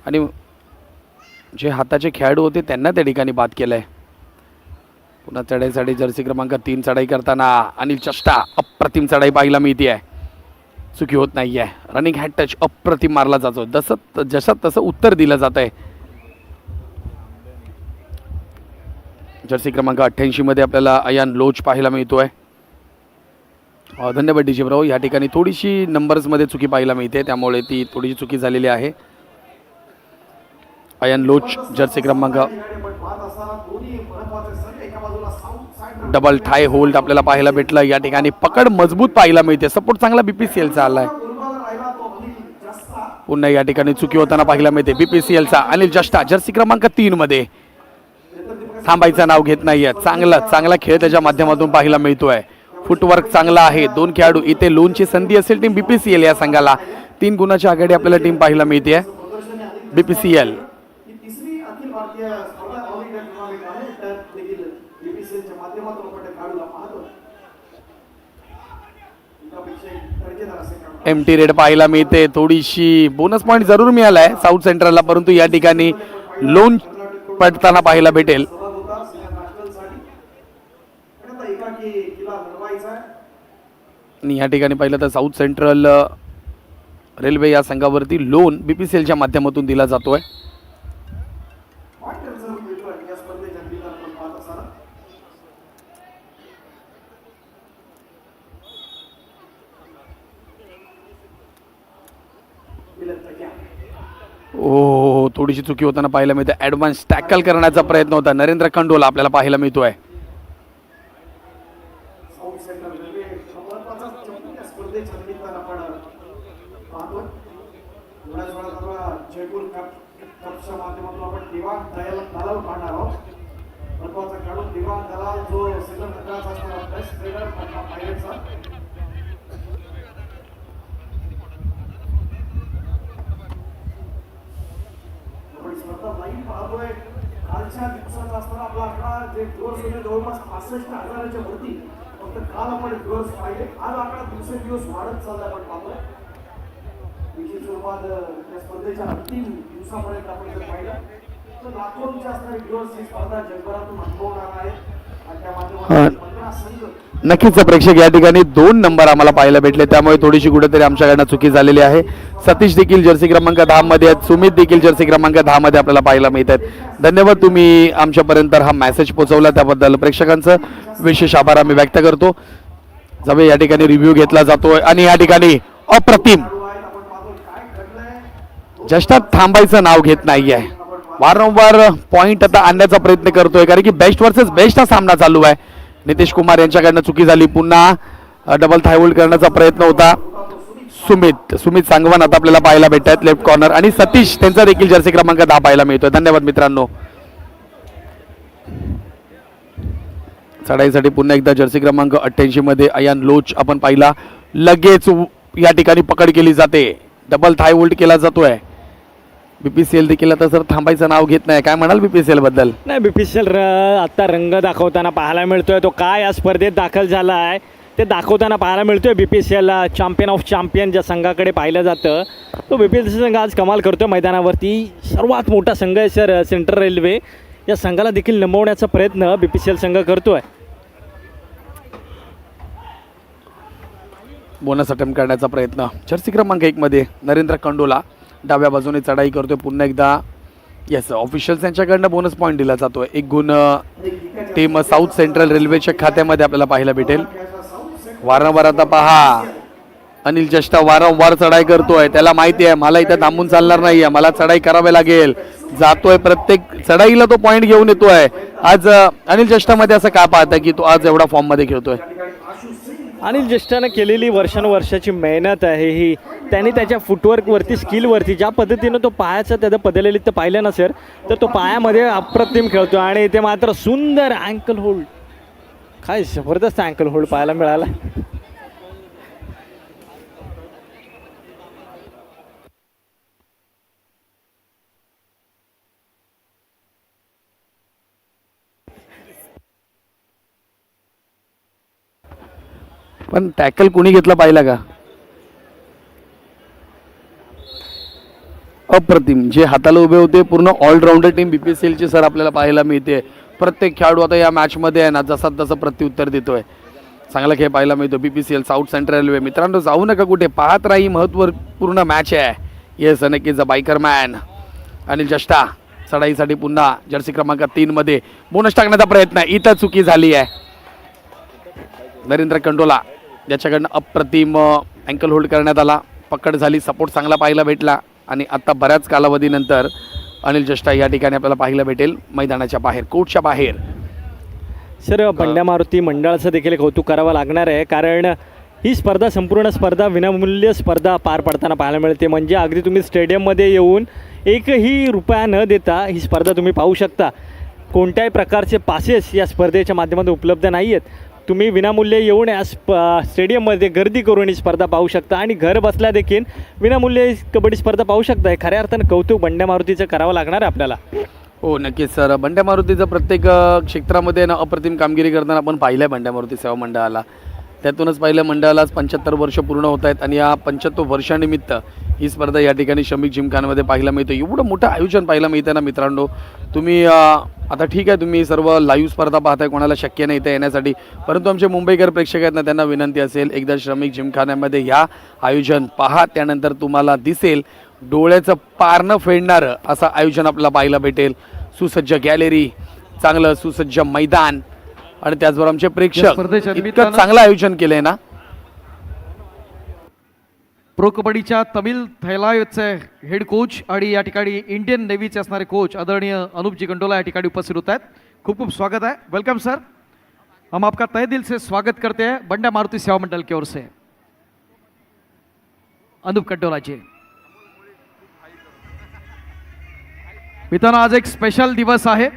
आणि जे हाताचे खेळाडू होते त्यांना त्या ठिकाणी बाद केलंय. पुन्हा चढाईसाठी जर्सी क्रमांक 3 चढाई करताना अनिल चष्टा अप्रतिम चढाई पाहायला मिळते आहे. चुकी होत नाही आहे. रनिंग हॅड टच अप्रतिम मारला जातो. जसं तसं उत्तर दिलं जात आहे. जर्सी क्रमांक 88 मध्ये आपल्याला अयान लोच पाहायला मिळतोय. धन्यवाद डीजे ब्रो. या ठिकाणी थोडीशी नंबर्समध्ये चुकी पाहायला मिळते, त्यामुळे ती थोडीशी चुकी झालेली आहे. अयान लोच जर्सी क्रमांक डबल थाय होल्ड आपल्याला पाहायला भेटलं. या ठिकाणी पकड मजबूत पाहायला मिळते. सपोर्ट चांगला BPCLचा आलाय. पुन्हा या ठिकाणी चुकी होताना पाहायला मिळते BPCLचा अनिल जष्टा जर्सी क्रमांक 3 मध्ये. थांबायचं नाव घेत नाहीये. चांगला खेळ त्याच्या माध्यमातून पाहायला मिळतोय. फुटवर्क चांगला आहे. 2 खेळाडू इथे लोनची संधी असेल टीम BPCL या संघाला. 3 गुणाच्या आघाडी आपल्याला टीम पाहायला मिळते. BPCL एमटी रेड पाहायला मिळते. थोडीशी बोनस पॉईंट जरूर मिळालाय साऊथ सेंट्रलला, परंतु या ठिकाणी लोन पडताना पाहायला भेटेल. आणि या ठिकाणी पाहिलं तर साऊथ सेंट्रल रेल्वे या संघावरती लोन BPCLच्या माध्यमातून दिला जातोय. ओ थोडीशी चुकी होताना पाहायला मिळते. ॲडव्हान्स टॅकल करण्याचा प्रयत्न होता नरेंद्र खंडोला आपल्याला पाहायला मिळतोय. साऊथ सेंट्रल रेल्वे महत्वाचा चमू या स्पर्धेच्या निमित्तानं आपण पाहतोय. थोड्याच वेळात आपला जयपूर कपच्या माध्यमातून आपण दिवाण दलाल पाहणार आहोत. महत्वाचा खेळाडू दिवाण दलाल जो सिंगल नगराचा असणारा बेस्ट ट्रेडर पटना पायरेटचा. आपण स्पर्धा लाईव्ह पाहतोय. कालच्या दिवसाचा असताना आपला आकडा जे व्ह्युअर्स होते जवळपास 65,000च्या वरती फक्त काल आपण व्ह्युअर्स पाहिले. आज आकडा दिवसेंदिवस वाढत चाललाय आपण पाहतोय. विशेष स्वरूपात या स्पर्धेच्या अंतिम दिवसापर्यंत आपण जर पाहिलं तर लाखोंच्या असणारे व्ह्युअर्स ही स्पर्धा जगभरातून अनुभवणार आहेत. आणि त्या माध्यमातून 15 संघ नक्कीच प्रेक्षक या ठिकाणी 2 नंबर आम्हाला पाहायला भेटले, त्यामुळे थोडीशी कुठेतरी आमच्याकडनं चुकी झालेली आहे. सतीश देखील जर्सी क्रमांक 10 मध्ये आहेत, सुमित देखील जर्सी क्रमांक 10 मध्ये आपल्याला पाहायला मिळत आहेत. धन्यवाद, तुम्ही आमच्यापर्यंत हा मेसेज पोहोचवला त्याबद्दल प्रेक्षकांचं विशेष आभार आम्ही व्यक्त करतो. जावे या ठिकाणी रिव्ह्यू घेतला जातोय आणि या ठिकाणी अप्रतिम जस्टात थांबायचं नाव घेत नाहीये. वारंवार पॉइंट आता आणण्याचा प्रयत्न करतोय, कारण की बेस्ट वर्सेस बेस्ट हा सामना चालू आहे. नितीश कुमार यांच्याकडनं चुकी झाली, पुन्हा डबल थाय होल्ड करण्याचा प्रयत्न होता. सुमित सांगवान आता आपल्याला पाहायला भेटतात लेफ्ट कॉर्नर, आणि सतीश त्यांचा देखील जर्सी क्रमांक 10 पाहायला मिळतोय. धन्यवाद मित्रांनो. चढाईसाठी पुन्हा एकदा जर्सी क्रमांक 88 मध्ये अयान लोच आपण पाहिला. लगेच या ठिकाणी पकड केली जाते, डबल थाय होल्ड केला जातोय. बीपीसीएल देखील आता सर थांबायचं नाव घेत नाही. काय म्हणाल बीपीसीएल बद्दल? नाही, बीपीसीएल आता रंग दाखवताना पाहायला मिळतोय. तो काय या स्पर्धेत दाखल झाला आहे ते दाखवताना पाहायला मिळतोय. बीपीसीएल चॅम्पियन ऑफ चॅम्पियन ज्या संघाकडे पाहिलं जातं तो बीपीसीएल संघ आज कमाल करतोय मैदानावरती. सर्वात मोठा संघ आहे सर सेंट्रल रेल्वे, या संघाला देखील नमवण्याचा प्रयत्न बीपीसीएल संघ करतोय. बोनस अटेम्प्ट करण्याचा प्रयत्न जर्सी क्रमांक 1 मध्ये नरेंद्र खंडोला डाव्या बाजूने चढाई करतोय. पुन्हा एकदा येस ऑफिशियल्स यांच्याकडनं बोनस पॉईंट दिला जातोय. एक गुण टीम साऊथ सेंट्रल रेल्वेच्या खात्यामध्ये आपल्याला पाहायला भेटेल. वारंवार आता पहा अनिल जस्टा वारंवार चढाई करतोय. त्याला माहिती आहे मला इथं थांबून चालणार नाहीये, मला चढाई करावी लागेल. जातोय प्रत्येक चढाईला तो पॉईंट घेऊन येतोय. आज अनिल जस्टामध्ये असं का पाहता की तो आज एवढा फॉर्म मध्ये खेळतोय? अनिल ज्येष्ठानं केलेली वर्षानुवर्षाची मेहनत आहे ही. त्यांनी त्याच्या फुटवर्कवरती स्किलवरती ज्या पद्धतीनं तो पायाचं त्याचं पदलेलीत पाहिलं ना सर, तर तो पायामध्ये अप्रतिम खेळतो. आणि ते मात्र सुंदर अँकल होल्ड, काय जबरदस्त अँकल होल्ड पाहायला मिळाला. पण टॅकल कोणी घेतला पाहिला का? अप्रतिम. जे हाताला उभे होते पूर्ण ऑलराऊंडर टीम बीपीसीएलची सर आपल्याला पाहायला मिळते. प्रत्येक खेळाडू आता या मॅचमध्ये आहे ना जसा तसं प्रत्युत्तर देतोय. चांगला खेळ पाहायला मिळतो. BPCL south central railway. मित्रांनो जाऊ नका कुठे, पाहत राही, महत्त्वपूर्ण मॅच आहे. येस नक्कीच बायकर मॅन अनिल जस्टा चढाईसाठी पुन्हा जर्सी क्रमांक 3 मध्ये बोनस टाकण्याचा प्रयत्न. इथं चुकी झाली आहे. नरेंद्र खंडोला ज्याच्याकडनं अप्रतिम अँकल होल्ड करण्यात आला, पकड झाली, सपोर्ट चांगला पाहायला भेटला. आणि आता बऱ्याच कालावधीनंतर अनिल जस्टा या ठिकाणी आपल्याला पाहायला भेटेल मैदानाच्या बाहेर, कोर्टच्या बाहेर. सर बंड्या मारुती मंडळाचं देखील कौतुक करावं लागणार आहे, कारण ही स्पर्धा संपूर्ण स्पर्धा विनामूल्य स्पर्धा पार पडताना पाहायला मिळते. म्हणजे अगदी तुम्ही स्टेडियममध्ये येऊन एकही रुपया न देता ही स्पर्धा तुम्ही पाहू शकता. कोणत्याही प्रकारचे पासेस या स्पर्धेच्या माध्यमातून उपलब्ध नाही आहेत. तुम्ही विनामूल्य येऊन या स्टेडियममध्ये गर्दी करून ही स्पर्धा पाहू शकता आणि घर बसल्या देखील विनामूल्य कबड्डी स्पर्धा पाहू शकता. खऱ्या अर्थानं कौतुक बंड्या मारुतीचं करावं लागणार आहे आपल्याला. हो नक्कीच सर. बंड्या मारुतीचं प्रत्येक क्षेत्रामध्ये ना अप्रतिम कामगिरी करताना आपण पाहिलं आहे बंड्या मारुती सेवा मंडळाला. त्यातूनच पहिल्या मंडळालाच 75 वर्ष पूर्ण होत आहेत आणि या 75 वर्षानिमित्त ही स्पर्धा या ठिकाणी श्रमिक जिमखानामध्ये पाहायला मिळतो. एवढं मोठं आयोजन पाहायला मिळतं ना मित्रांनो. तुम्ही आता ठीक आहे तुम्ही सर्व लाईव्ह स्पर्धा पाहताय, कोणाला शक्य नाही इथे येण्यासाठी, परंतु आमचे मुंबईकर प्रेक्षक आहेत ना त्यांना विनंती असेल एकदा श्रमिक जिमखान्यामध्ये ह्या आयोजन पहा. त्यानंतर तुम्हाला दिसेल डोळ्याचं पार न फेडणारं असं आयोजन आपल्याला पाहायला भेटेल. सुसज्ज गॅलरी, चांगलं सुसज्ज मैदान आणि त्याचबरोबर आमचे प्रेक्षक इतकं चांगलं आयोजन केलंय ना. प्रो कबड्डीच्या तमिल थैलायचे हेड कोच आणि या ठिकाणी इंडियन नेव्हीचे असणारे कोच आदरणीय अनूपजी गंडोला या ठिकाणी उपस्थित होत आहेत. खूप खूप स्वागत है, वेलकम सर. हम आपका तहे दिल से स्वागत करते हैं बंडा मारुति सेवा मंडल की ओर से. अनूप गंडोला जी. मित्रांनो, आज एक स्पेशल दिवस आहे.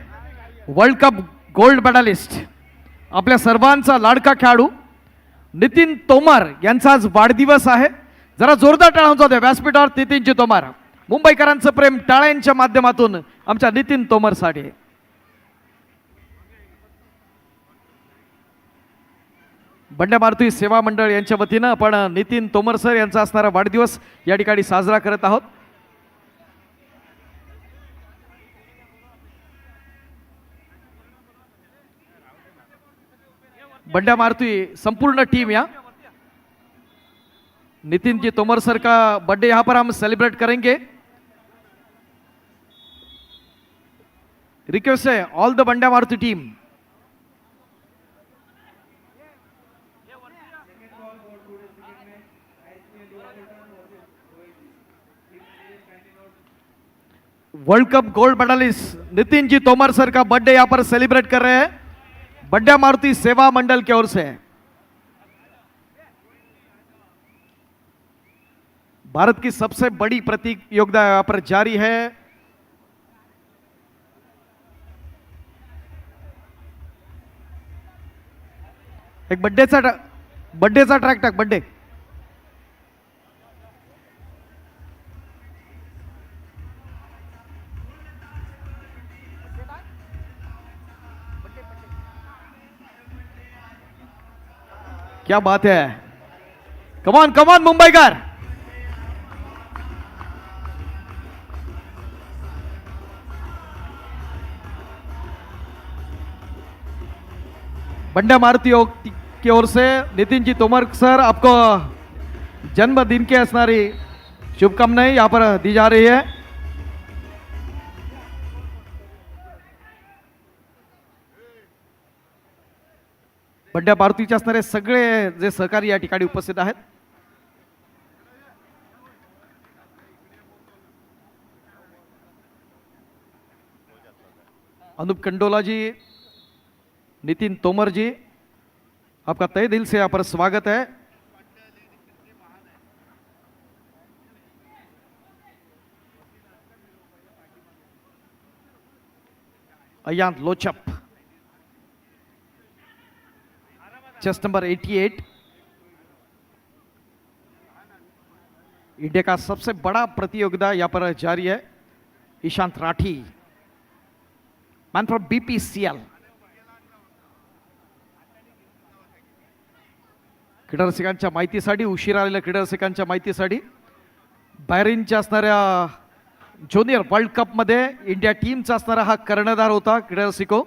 वर्ल्ड कप गोल्ड मेडलिस्ट आपल्या सर्वांचा लाडका खेळाडू नितीन तोमर यांचा आज वाढदिवस आहे. जरा जोरदार टाळ्या होऊ द्या व्यासपीठावर नितीनजी तोमर. मुंबईकरांचं प्रेम टाळ्यांच्या माध्यमातून आमच्या नितीन तोमरसाठी. बंड्या मारुती सेवा मंडळ यांच्या वतीनं आपण नितीन तोमर सर यांचा असणारा वाढदिवस या ठिकाणी साजरा करत आहोत. बंड्या मारुती संपूर्ण टीम या नितिन जी तोमर सर का बर्थडे यहां पर हम सेलिब्रेट करेंगे. रिक्वेस्ट है all the Bandya Maruti team. World cup gold medalist Nitin ji Tomar sir का बर्थडे यहां पर सेलिब्रेट कर रहे हैं बंड्या मारुति सेवा मंडल की ओर से. भारत की सबसे बड़ी प्रतियोगिता यहां पर जारी है. एक बर्थडेचा ट्रॅक टाक. बर्थडे क्या बात है. कमान कमान मुंबईकर. बंड्या मारुति की ओर से नितिन जी तोमर सर आपको जन्मदिन के असणारी शुभकामनाएं यहां पर दी जा रही है. बंड्या मारुतीचे असणारे सगळे जे सहकारी या ठिकाणी उपस्थित आहेत. अनूप कंडोला जी, नितिन तोमर जी, आपका तहे दिल से यहाँ पर स्वागत है. Ayan Lochap chest number 88. India का सबसे बड़ा प्रतियोगिता यहाँ पर जारी है. Ishant Rathi, man from BPCL. क्रीडा रसिकांच्या माहितीसाठी, उशिरा आलेल्या क्रीडा रसिकांच्या माहितीसाठी, बहरीनच्या असणाऱ्या ज्युनियर वर्ल्ड कपमध्ये इंडिया टीमचा असणारा हा कर्णधार होता क्रीडा रसिको.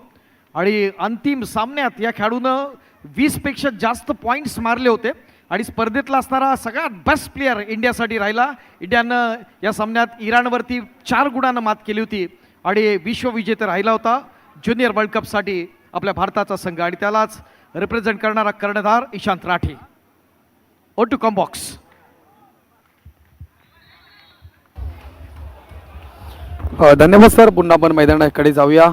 आणि अंतिम सामन्यात या खेळाडूनं 20 पेक्षा जास्त पॉइंट्स मारले होते आणि स्पर्धेतला असणारा सगळ्यात बेस्ट प्लेयर इंडियासाठी राहिला. इंडियानं या सामन्यात इराणवरती 4 गुणांना मात केली होती आणि विश्वविजेते राहिला होता ज्युनियर वर्ल्ड कपसाठी आपल्या भारताचा संघ. आणि त्यालाच रिप्रेझेंट करणारा कर्णधार ईशांत राठी. ओ टू कम बॉक्स. धन्यवाद सर. पुन्हा आपण मैदानाकडे जाऊया.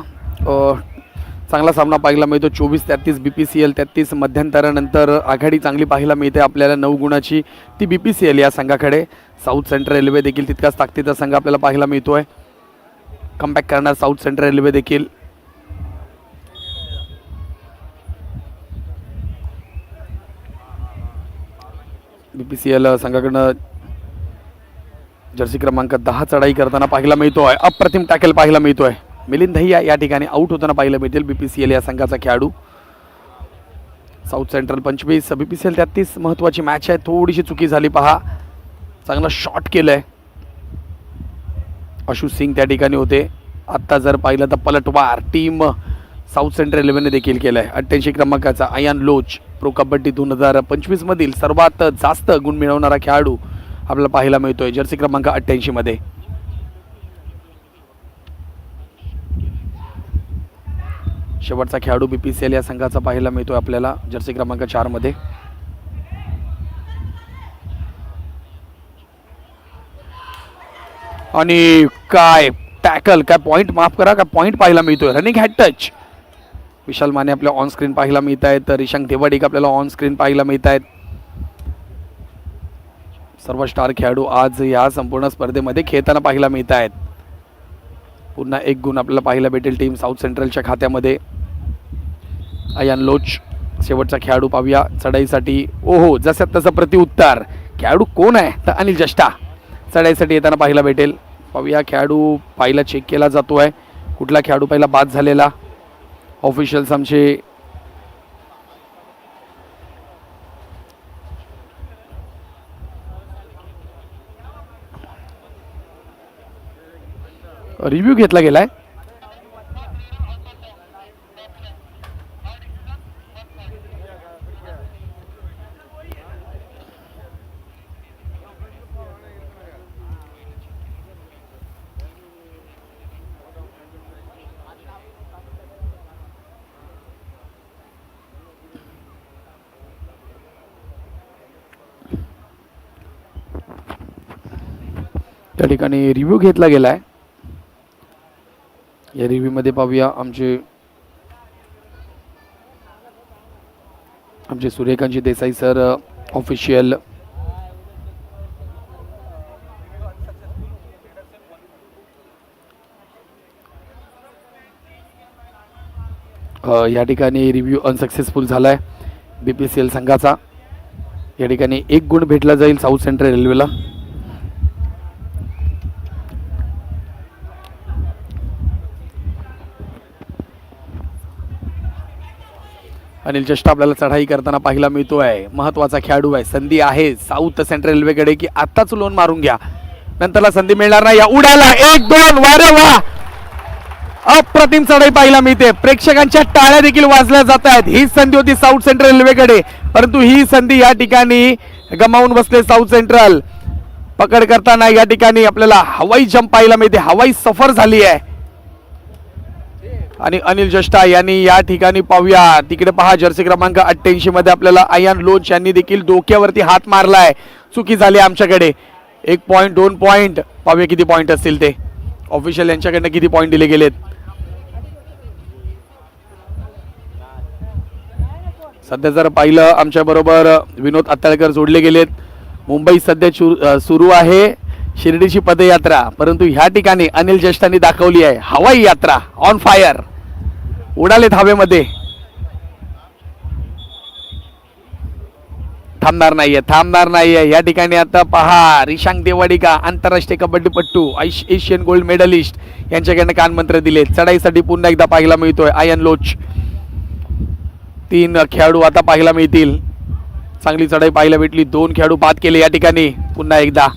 चांगला सामना पाहायला मिळतो. 24-33 BPCL 33 मध्यंतरानंतर आघाडी चांगली पाहायला मिळते आपल्याला 9 गुणाची. ती BPCL या संघाकडे. साऊथ सेंट्रल रेल्वे देखील तितकाच ताकदीचा संघ आपल्याला पाहायला मिळतोय. कमबॅक करणार साऊथ सेंट्रल रेल्वे देखील. BPCL संघाकडनं जर्सी क्रमांक 10 चढाई करताना पाहायला मिळतोय. अप्रतिम टॅकल पाहायला मिळतोय. मिलिंद दहिया या ठिकाणी आउट होताना पाहायला मिळतील BPCL या संघाचा खेळाडू. साऊथ सेंट्रल 25 BPCL 33 महत्त्वाची मॅच आहे. थोडीशी चुकी झाली पहा. चांगला शॉट केलंय. अशू सिंग त्या ठिकाणी होते. आत्ता जर पाहिलं तर पलटवार टीम साऊथ सेंट्रल रेल्वेने देखील केलंय. 88 क्रमांकाचा अयान लोच प्रो कबड्डी 2025 मधील सर्वात जास्त गुण मिळवणारा खेळाडू आपल्याला पाहायला मिळतोय जर्सी क्रमांक 88 मध्ये. शेवटचा खेळाडू BPCL या संघाचा पाहायला मिळतोय आपल्याला जर्सी क्रमांक 4 मध्ये. आणि काय टॅकल, काय पॉईंट, माफ करा, काय पॉईंट पाहायला मिळतोय. Running hand touch. Vishal Mane आपल्या ऑन स्क्रीन पाहायला मिळत आहेत. रिशांक देवाडिक आपल्याला ऑन स्क्रीन पाहायला मिळत आहेत. सर्व स्टार खेळाडू आज या संपूर्ण स्पर्धेमध्ये खेळताना पाहायला मिळत आहेत. पुन्हा एक गुण आपल्याला पाहायला भेटेल टीम साऊथ सेंट्रलच्या खात्यामध्ये. अयान लोच शेवटचा खेळाडू पाहूया चढाईसाठी. ओहो, जसं तसं प्रतिउत्तर. खेळाडू कोण आहे तर अनिल जस्टा चढाईसाठी येताना पाहायला भेटेल. पाहूया खेळाडू पाहिला चेक केला जातोय. कुठला खेळाडू पहिला बाद झालेला. ऑफिशियल्स आमचे रिव्ह्यू घेतला गेलाय. त्या ठिकाणी रिव्ह्यू घेतला गेलाय. या रिव्ह्यू मध्ये पाहूया आमचे सूर्यकांतजी देसाई सर ऑफिशियल. या ठिकाणी रिव्ह्यू अनसक्सेसफुल झालाय BPCL संघाचा. या ठिकाणी 1 गुण भेटला जाईल साऊथ सेंट्रल रेल्वेला. अनिल जस्ट आपल्याला चढाई करताना पाहायला मिळतोय. महत्वाचा खेळाडू आहे. संधी आहे साऊथ सेंट्रल रेल्वेकडे की आताच लोन मारून घ्या, नंतरला संधी मिळणार नाही. या उडाला 1-2. वारे वा, अप्रतिम चढाई पाहायला मिळते. प्रेक्षकांच्या टाळ्या देखील वाजल्या जात आहेत. ही संधी होती साऊथ सेंट्रल रेल्वेकडे, परंतु ही संधी या ठिकाणी गमावून बसले साऊथ सेंट्रल. पकड करताना या ठिकाणी आपल्याला हवाई जंप पाहायला मिळते. हवाई सफर झाली आहे. आणि अनिल जस्टा यांनी या ठिकाणी पाहूया तिकडे पहा जर्सी क्रमांक 88 मध्ये आपल्याला अयान लोच यांनी देखील डोक्यावरती हात मारलाय. चुकी झाली आमच्याकडे. 1 पॉईंट 2 पॉईंट पाहूया किती पॉईंट असतील ते. ऑफिशियल यांच्याकडनं किती पॉईंट दिले गेलेत. सध्या जर पाहिलं आमच्या बरोबर विनोद अत्ताळकर जोडले गेलेत. मुंबई सध्या सुरू आहे शिर्डीची पदयात्रा, परंतु ह्या ठिकाणी अनिल जस्टांनी दाखवली आहे हवाई यात्रा ऑन फायर. उडालेत हवेमध्ये. थांबणार नाहीये. या ठिकाणी आता पहा रिशांक देवाडिका आंतरराष्ट्रीय कबड्डीपट्टू एशियन गोल्ड मेडलिस्ट यांच्याकडनं कानमंत्र दिले. चढाईसाठी पुन्हा एकदा पाहायला मिळतोय अयान लोच. 3 खेळाडू आता पाहायला मिळतील. चांगली चढाई पाहायला भेटली. 2 खेळाडू बाद केले. या ठिकाणी पुन्हा एकदा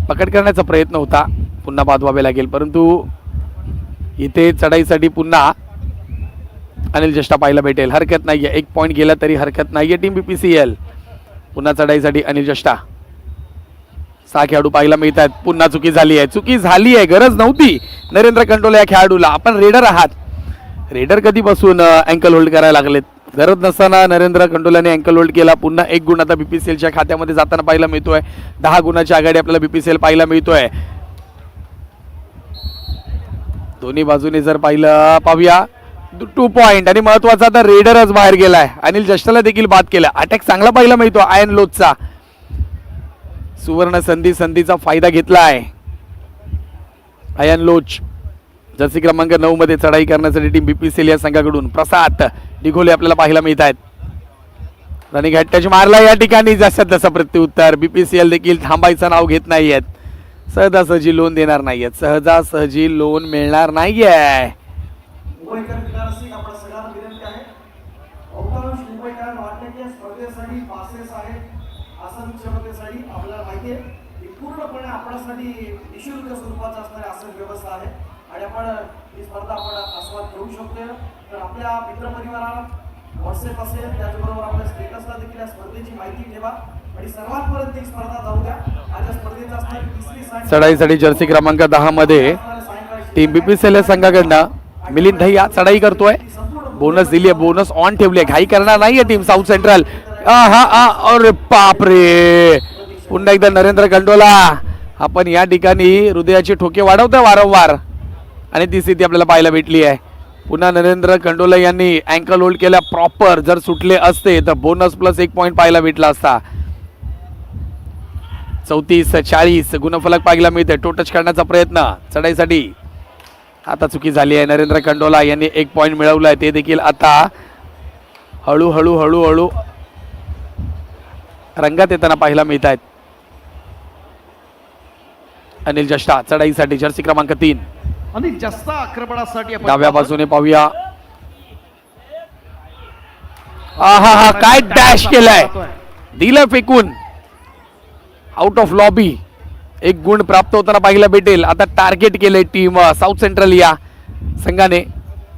पकड करण्याचा प्रयत्न होता, पुन्हा बाद व्हावे लागेल. परंतु इथे चढाईसाठी पुन्हा अनिल जस्टा पाहायला भेटेल. हरकत नाहीये. 1 पॉईंट गेला तरी हरकत नाहीये. टीम BPCL पुन्हा चढाईसाठी अनिल जस्टा. 6 खेळाडू पाहायला मिळत आहेत. पुन्हा चुकी झाली आहे. गरज नव्हती नरेंद्र कंटोला या खेळाडूला. आपण रेडर आहात. रेडर कधीपासून अँकल होल्ड करायला लागलेत. गरज नसताना नरेंद्र कंटोलाने अँकल होल्ड केला. पुन्हा 1 गुण आता BPCLच्या खात्यामध्ये जाताना पाहायला मिळतोय. 10 गुणाची आघाडी आपल्याला BPCL पाहायला मिळतोय. दोन्ही बाजूने जर पाहिलं पाहूया 2 पॉईंट. आणि महत्वाचा आता रेडरच बाहेर गेलाय. अनिल जस्टाला देखील बाद केला. अटॅक चांगला पाहायला मिळतो अयान लोचचा. सुवर्ण संधीचा फायदा घेतलाय अयान लोच. जर्सी क्रमांक 9 मध्ये चढाई करण्यासाठी टीम BPCL या संघाकडून प्रसाद दिघोले आपल्याला पाहायला मिळत आहेत. रनिंग हॅड टच मारला. या ठिकाणी जसं तसं प्रत्युत्तर. BPCL देखील थांबायचं नाव घेत नाहीयेत. सहजासहजी लोन देणार नाहीयेत. सहजासहजी लोन मिळणार नाहीये. मुंबईकर विद्यार्थी आपण सगळ्यांना विनंती आहे. बहुतांश मुंबईकरांना वाटते की स्पर्धेसाठी पासेस आहेत. आसन क्षमतेसाठी आपल्याला माहिती आहे की पूर्णपणे आपल्यासाठी निशुल्क स्वरूपाचा असणारी आसन व्यवस्था आहे आणि आपण ही स्पर्धा आस्वाद घेऊ शकतो. तर आपल्या मित्रपरिवाराला व्हॉट्सअप असेल, त्याचबरोबर आपल्या स्टेटसला देखील या स्पर्धेची माहिती ठेवा आणि सर्वांपर्यंत ही स्पर्धा जाऊ द्या. आज स्पर्धेचा असणारी 3री चढाईसाठी जर्सी क्रमांक 10 मध्ये टीम BPCL या संघाकडनं मिलिंद दहिया चढाई करतोय. बोनस दिली आहे. बोनस ऑन ठेवली आहे. घाई करणार नाहीये टीम साऊथ सेंट्रल. अरे बापरे. पुन्हा एकदा नरेंद्र कंटोला आपण या ठिकाणी हृदयाचे ठोके वाढवतोय वारंवार आणि ती स्थिती आपल्याला पाहायला भेटली आहे. पुन्हा नरेंद्र कंडोला यांनी अँकल होल्ड केल्या प्रॉपर. जर सुटले असते तर बोनस प्लस 1 पॉईंट पाहायला भेटला असता. 34-40 गुणफलक पाहायला मिळते. टोटच करण्याचा प्रयत्न चढाईसाठी आता चुकी झाली आहे. नरेंद्र कंडोला यांनी 1 पॉईंट मिळवलाय. ते देखील आता हळूहळू हळूहळू रंगात येताना पाहायला मिळत आहेत. अनिल जष्टा चढाईसाठी जर्सी क्रमांक 3 आणि जास्त आक्रमणासाठी आपण डाव्या बाजूने पाहूया. आहा हा काय डॅश केलाय. दिलं फेकून आउट ऑफ लॉबी. 1 गुण प्राप्त होताना पाहायला भेटेल. आता टार्गेट केले टीम साऊथ सेंट्रल या संघाने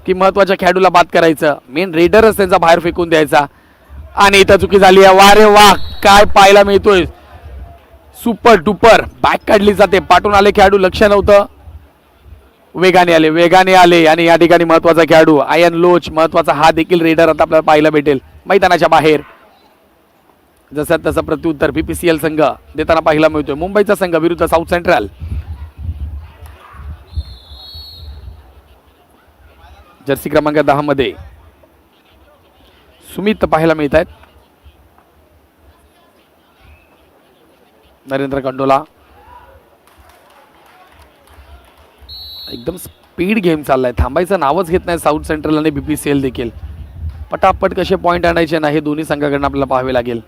की महत्वाच्या खेळाडूला बाद करायचं. मेन रेडरच त्यांचा बाहेर फेकून द्यायचा आणि इथं चुकी झाली आहे. वारे वा काय पाहायला मिळतोय. सुपर डुपर बॅक काढली जाते. पाठून आले खेळाडू लक्ष नव्हतं. वेगाने आले आणि या ठिकाणी महत्वाचा खेळाडू आयन लोच महत्वाचा हा देखील रेडर आता आपल्याला पाहायला भेटेल मैदानाच्या बाहेर. जसं तसं प्रत्युत्तर बीपीसीएल संघ देताना पाहायला मिळतोय. मुंबईचा संघ विरुद्ध साऊथ सेंट्रल. जर्सी क्रमांक 10 मध्ये सुमित पाहायला मिळत आहेत. नरेंद्र कंडोला एकदम स्पीड गेम चाललाय. थांबायचं नावच घेत नाही साऊथ सेंट्रल आणि बीपीसीएल देखील. पटापट कसे पॉईंट आणायचे नाही हे दोन्ही संघाकडून आपल्याला पाहावे लागेल.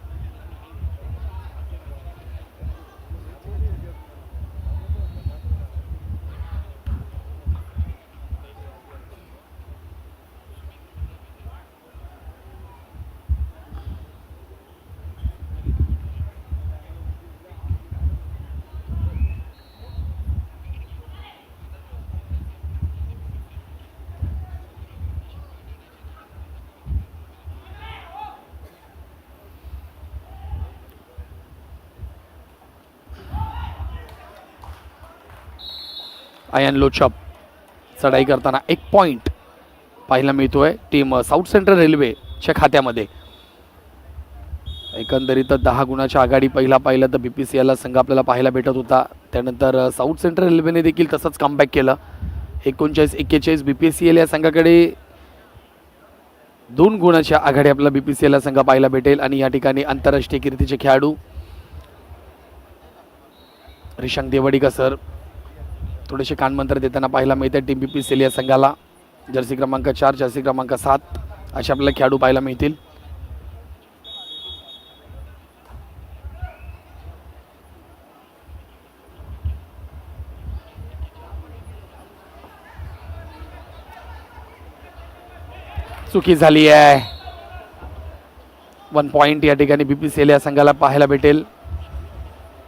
आयन लोचप चढाई करताना 1 पॉइंट पाहायला मिळतोय टीम साऊथ सेंट्रल रेल्वेच्या खात्यामध्ये. एकंदरीत 10 गुणाच्या आघाडी पहिला पाहिलं तर बीपीसीएलला संघ आपल्याला पाहायला भेटत होता. त्यानंतर साऊथ सेंट्रल रेल्वेने देखील तसंच कमबॅक केलं. 39-41 बीपीसीएल या संघाकडे 2 गुणाच्या आघाडी आपल्याला बीपीसीएलला संघ पाहायला भेटेल. आणि या ठिकाणी आंतरराष्ट्रीय कीर्तीचे खेळाडू रिशांक देवडिका सर थोडेसे कानमंत्र देताना पाहायला मिळते टीम बीपीसीएल या संघाला. जर्सी क्रमांक 4 जर्सी क्रमांक 7 असे आपल्याला खेळाडू पाहायला मिळतील. चुकी झाली आहे. 1 पॉइंट या ठिकाणी बीपीसीएल या संघाला पाहायला भेटेल.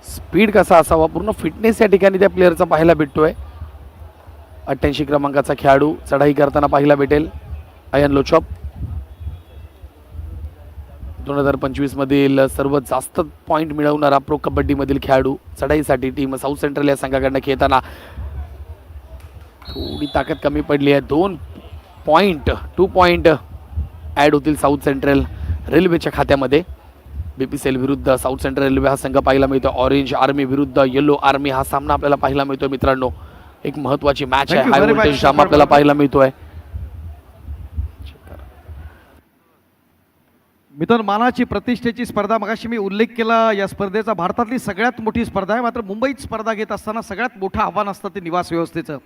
स्पीड कसा असावा पूर्ण फिटनेस या ठिकाणी त्या प्लेअरचा पाहायला भेटतोय. 88 क्रमांकाचा खेळाडू चढाई करताना पाहायला भेटेल आयन लोचप. 2025 मधील सर्वात जास्त पॉइंट मिळवणारा प्रो कबड्डी मधील खेळाडू चढाईसाठी टीम साऊथ सेंट्रल या संघाकडनं खेळताना थोडी ताकद कमी पडली आहे. 2 पॉइंट ॲड होतील साऊथ सेंट्रल रेल्वेच्या खात्यामध्ये. बीपीसीएल विरुद्ध साऊथ सेंट्रल रेल्वे हा संघ पाहायला मिळतो. ऑरेंज आर्मी विरुद्ध येलो आर्मी हा सामना आपल्याला पाहायला मिळतोय. मित्रांनो एक महत्वाची मॅच आहे. हाय व्होल्टेज ड्रामा आपल्याला पाहायला मिळतोय. मित्रांनो मानाची प्रतिष्ठेची स्पर्धा मगाशी मी उल्लेख केला. या स्पर्धेचा भारतातली सगळ्यात मोठी स्पर्धा आहे. मात्र मुंबईत स्पर्धा घेत असताना सगळ्यात मोठं आव्हान असतं ते निवास व्यवस्थेचं.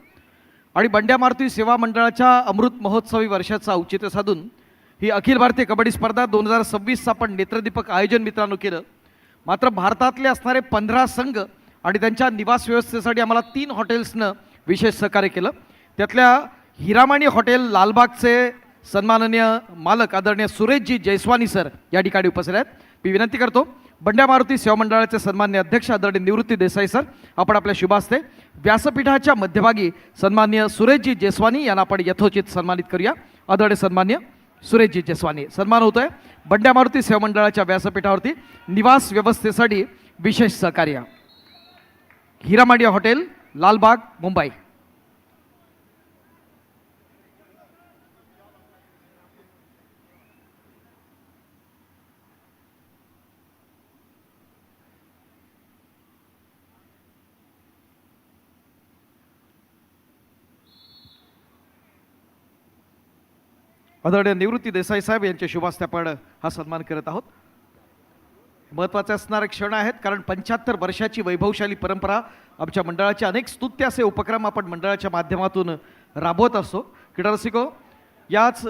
आणि बंड्या मारुती सेवा मंडळाच्या अमृत महोत्सवी वर्षाचं औचित्य साधून ही अखिल भारतीय कबड्डी स्पर्धा 2026चं आपण नेत्रदीपक आयोजन मित्रांनो केलं. मात्र भारतातले असणारे 15 संघ आणि त्यांच्या निवास व्यवस्थेसाठी आम्हाला 3 हॉटेल्सनं विशेष सहकार्य केलं. त्यातल्या हिरामणी हॉटेल लालबागचे सन्माननीय मालक आदरणीय सुरेशजी जयस्वानी सर या ठिकाणी उपस्थित आहेत. मी विनंती करतो बंड्या मारुती सेवा मंडळाचे सन्माननीय अध्यक्ष आदरणीय निवृत्ती देसाई सर आपण आपल्या शुभास्ते व्यासपीठाच्या मध्यभागी सन्माननीय सुरेशजी जयस्वानी यांना आपण यथोचित सन्मानित करूया. आदरणीय सन्माननीय सुरेशजी जयस्वानी सन्मान होतोय. बंड्या मारुती सेवा मंडळाच्या व्यासपीठावरती निवास व्यवस्थेसाठी विशेष सहकार्य हिरामाडी हॉटेल लालबाग मुंबई. आदरणीय निवृत्ती देसाई साहेब यांच्या शुभ हस्ते आपण हा सन्मान करत आहोत. महत्त्वाचे असणारे क्षण आहेत, कारण 75 वर्षाची वैभवशाली परंपरा आमच्या मंडळाचे अनेक स्तुत्य असे उपक्रम आपण मंडळाच्या माध्यमातून राबवत असतो. क्रीडा रसिको, याच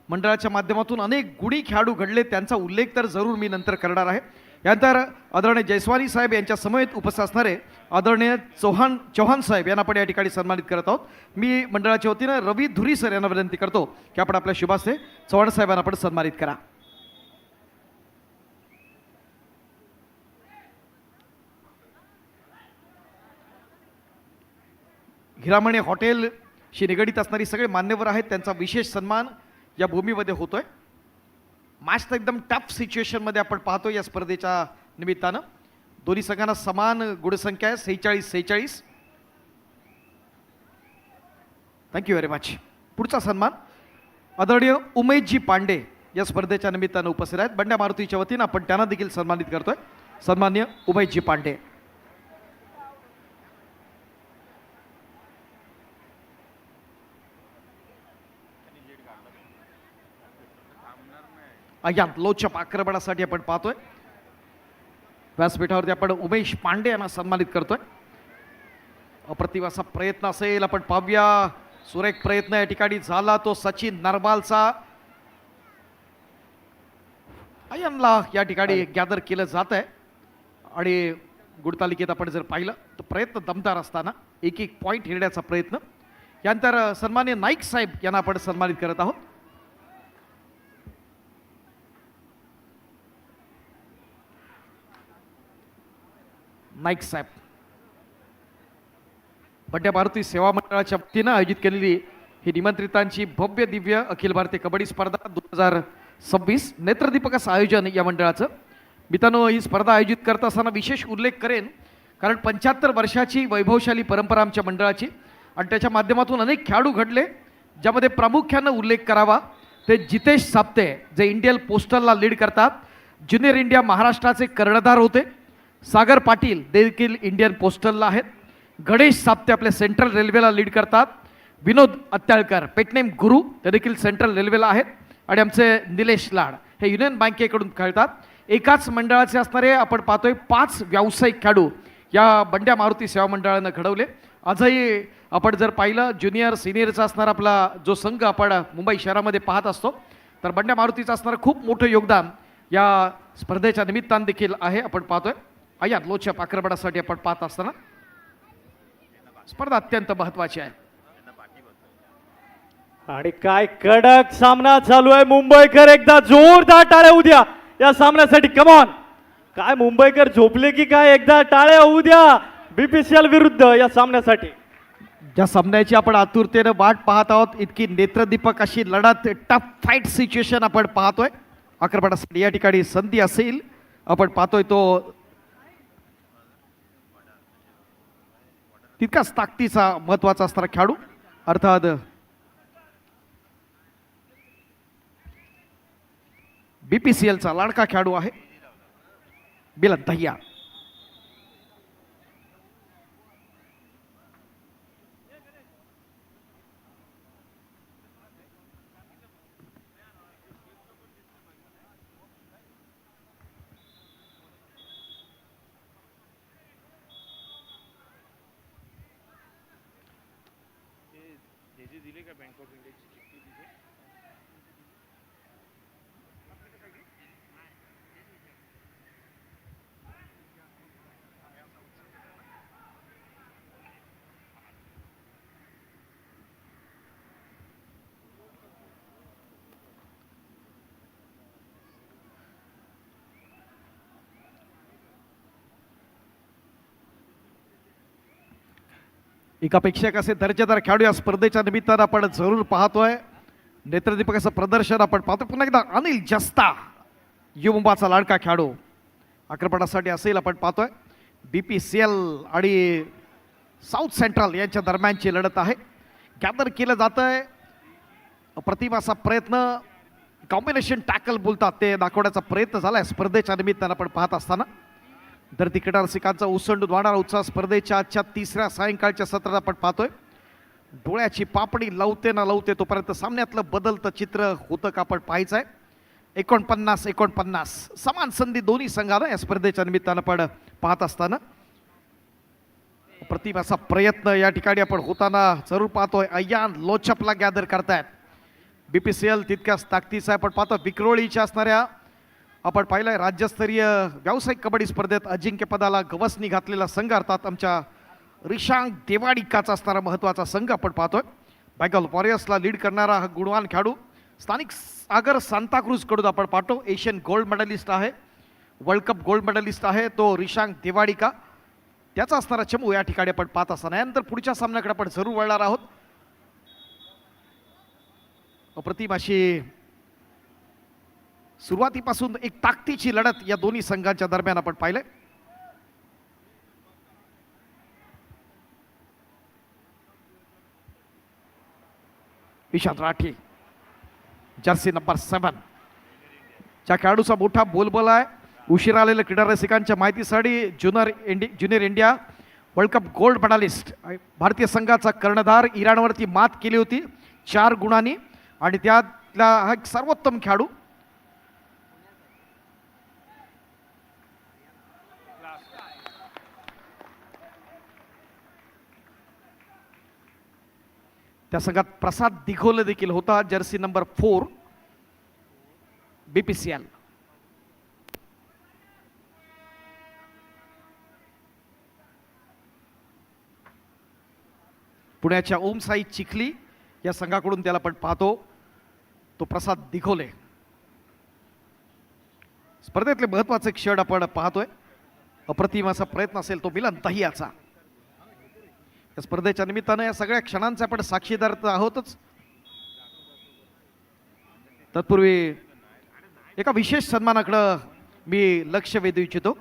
मंडळाच्या माध्यमातून अनेक गुणी खेळाडू घडले, त्यांचा उल्लेख तर जरूर मी नंतर करणार आहे. यानंतर आदरणीय जयस्वानी साहेब यांच्या समवेत उपस्थित असणारे आदरणीय चौहान साहेब यांना आपण या ठिकाणी सन्मानित करत आहोत. मी मंडळाच्या वतीनं रवी धुरी सर यांना विनंती करतो की आपण आपल्या शुभास्ते चव्हाण साहेबांना आपण सन्मानित करा. हिरामणे हॉटेलशी निगडीत असणारी सगळे मान्यवर आहेत, त्यांचा विशेष सन्मान या भूमीमध्ये होतोय. मॅच तर एकदम टफ सिच्युएशनमध्ये आपण पाहतो या स्पर्धेच्या निमित्तानं. दोन्ही संघांना समान गुणसंख्या आहे, 46-46. Thank you very much. पुढचा सन्मान आदरणीय उमेशजी पांडे या स्पर्धेच्या निमित्तानं उपस्थित आहेत. बंड्या मारुतीच्या वतीनं आपण त्यांना देखील सन्मानित करतोय. सन्मान्य उमेशजी पांडे. अज्ञात लोचप आक्रमणासाठी आपण पाहतोय. व्यासपीठावरती आपण उमेश पांडे यांना सन्मानित करतोय. अप्रतिम असा प्रयत्न असेल, आपण पाहूया. सुरेख प्रयत्न या ठिकाणी झाला, तो सचिन नरवालचा. अयनला या ठिकाणी गॅदर केलं जात आहे आणि गुणतालिकेत आपण जर पाहिलं तर प्रयत्न दमदार असताना एक एक पॉईंट हिरण्याचा प्रयत्न. यानंतर सन्मान्य नाईक साहेब यांना आपण सन्मानित करत आहोत. नाईक साहेब बंड्या मारुती सेवा मंडळाच्या वतीनं आयोजित केलेली ही निमंत्रितांची भव्य दिव्य अखिल भारतीय कबड्डी स्पर्धा 2026 नेत्रदीपक असं आयोजन या मंडळाचं. मित्रांनो, ही स्पर्धा आयोजित करत असताना विशेष उल्लेख करेन, कारण 75 वर्षाची वैभवशाली परंपरा आमच्या मंडळाची आणि त्याच्या माध्यमातून अनेक खेळाडू घडले, ज्यामध्ये प्रामुख्यानं उल्लेख करावा ते जितेश साप्ते, जे इंडियन पोस्टलला लीड करतात. ज्युनियर इंडिया महाराष्ट्राचे कर्णधार होते. सागर पाटील देखील इंडियन पोस्टलला आहेत. गणेश साप्ते आपल्या सेंट्रल रेल्वेला लीड करतात. विनोद अत्याळकर पेटनेम गुरु ते देखील सेंट्रल रेल्वेला आहेत. आणि आमचे निलेश लाड हे युनियन बँकेकडून खेळतात. एकाच मंडळाचे असणारे आपण पाहतोय 5 व्यावसायिक खेळाडू या बंड्या मारुती सेवा मंडळानं घडवले. आजही आपण जर पाहिलं ज्युनियर सिनियरचा असणारा आपला जो संघ आपण मुंबई शहरामध्ये पाहत असतो, तर बंड्या मारुतीचं असणारं खूप मोठं योगदान या स्पर्धेच्या निमित्तानं देखील आहे. आपण पाहतोय आया लोचप आक्रमणासाठी आपण पाहत असताना स्पर्धा अत्यंत महत्वाची आहे. आणि काय कडक सामना चालू आहे. मुंबईकर एकदा जोरदार टाळ्या होऊ द्या या सामन्यासाठी. कमॉन, काय मुंबईकर झोपले की काय? एकदा टाळ्या होऊ द्या बीपीसीएल विरुद्ध या सामन्यासाठी. ज्या सामन्याची आपण आतुरतेनं वाट पाहत आहोत, इतकी नेत्रदीपक अशी लढत, टफ फाईट सिच्युएशन आपण पाहतोय. आक्रमणासाठी या ठिकाणी संधी असेल, आपण पाहतोय तो तितकाच ताकदीचा महत्वाचा असणारा खेळाडू, अर्थात बीपीसीएलचा लाडका खेळाडू आहे मिलन दहिया. एकापेक्षा एक असे दर्जेदार खेळाडू या स्पर्धेच्या निमित्तानं आपण जरूर पाहतोय. नेत्रदीपकाचं प्रदर्शन आपण पाहतो. पुन्हा एकदा अनिल जस्ता, युमुंबाचा लाडका खेळाडू आक्रमणासाठी असेल, आपण पाहतोय. बीपीसीएल आणि साऊथ सेंट्रल यांच्या दरम्यानची लढत आहे. गॅदर केलं जात आहे. अप्रतिम असा प्रयत्न, कॉम्बिनेशन टॅकल बोलतात ते दाखवण्याचा प्रयत्न झाला आहे स्पर्धेच्या निमित्तानं आपण पाहत असताना. धरती क्रीडा रसिकांचा उसंडून वाढणारा उत्साह स्पर्धेच्या आजच्या 3ऱ्या सायंकाळच्या सत्रात आपण पाहतोय. डोळ्याची पापडी लावते ना लावते तोपर्यंत सामन्यातलं बदलतं चित्र होतं का आपण पाहायचं आहे. 49-49 समान संधी दोन्ही संघानं या स्पर्धेच्या निमित्तानं पण पाहत असताना प्रतिभाचा प्रयत्न या ठिकाणी आपण होताना जरूर पाहतोय. अय्यान लोचपला गॅदर करतायत. BPCL तितक्याच ताकदीचा आपण पाहतो. विक्रोळीच्या असणाऱ्या आपण पाहिलंय राज्यस्तरीय व्यावसायिक कबड्डी स्पर्धेत अजिंक्यपदाला गवसणी घातलेला संघ अर्थात आमच्या रिशांग देवाडिकाचा असणारा महत्त्वाचा संघ आपण पाहतोय. बंगाल वॉरियर्सला लीड करणारा हा गुणवान खेळाडू स्थानिक सागर सांताक्रूज कडून आपण पाहतो. एशियन गोल्ड मेडलिस्ट आहे, वर्ल्ड कप गोल्ड मेडलिस्ट आहे तो रिशांग देवाडिका. त्याचा असणारा चमू या ठिकाणी आपण पाहत असताना यानंतर पुढच्या सामन्याकडे आपण जरूर वळणार आहोत. अप्रतिम अशी सुरुवातीपासून एक ताकदीची लढत या दोन्ही संघांच्या दरम्यान आपण पाहिलंय. विशांत राठी जर्सी नंबर 7 ज्या खेळाडूचा मोठा बोलबाला आहे. उशिरा आलेल्या क्रीडा रसिकांच्या माहितीसाठी junior India world cup gold medalist भारतीय संघाचा कर्णधार इराणवरती मात केली होती 4 गुणांनी आणि त्यातला हा एक सर्वोत्तम खेळाडू. त्या संघात प्रसाद दिघोले देखील होता जर्सी नंबर 4 BPCL. पुण्याच्या ओम साई चिखली या संघाकडून त्याला आपण पाहतो तो प्रसाद दिघोले. स्पर्धेतले महत्वाचे क्षण आपण पाहतोय. अप्रतिम असा प्रयत्न असेल तो मिलन तहियाचा. या स्पर्धेच्या निमित्तानं या सगळ्या क्षणांचे आपण साक्षीदार आहोतच. तत्पूर्वी एका विशेष सन्मानाकडे मी लक्ष वेधू इच्छितो.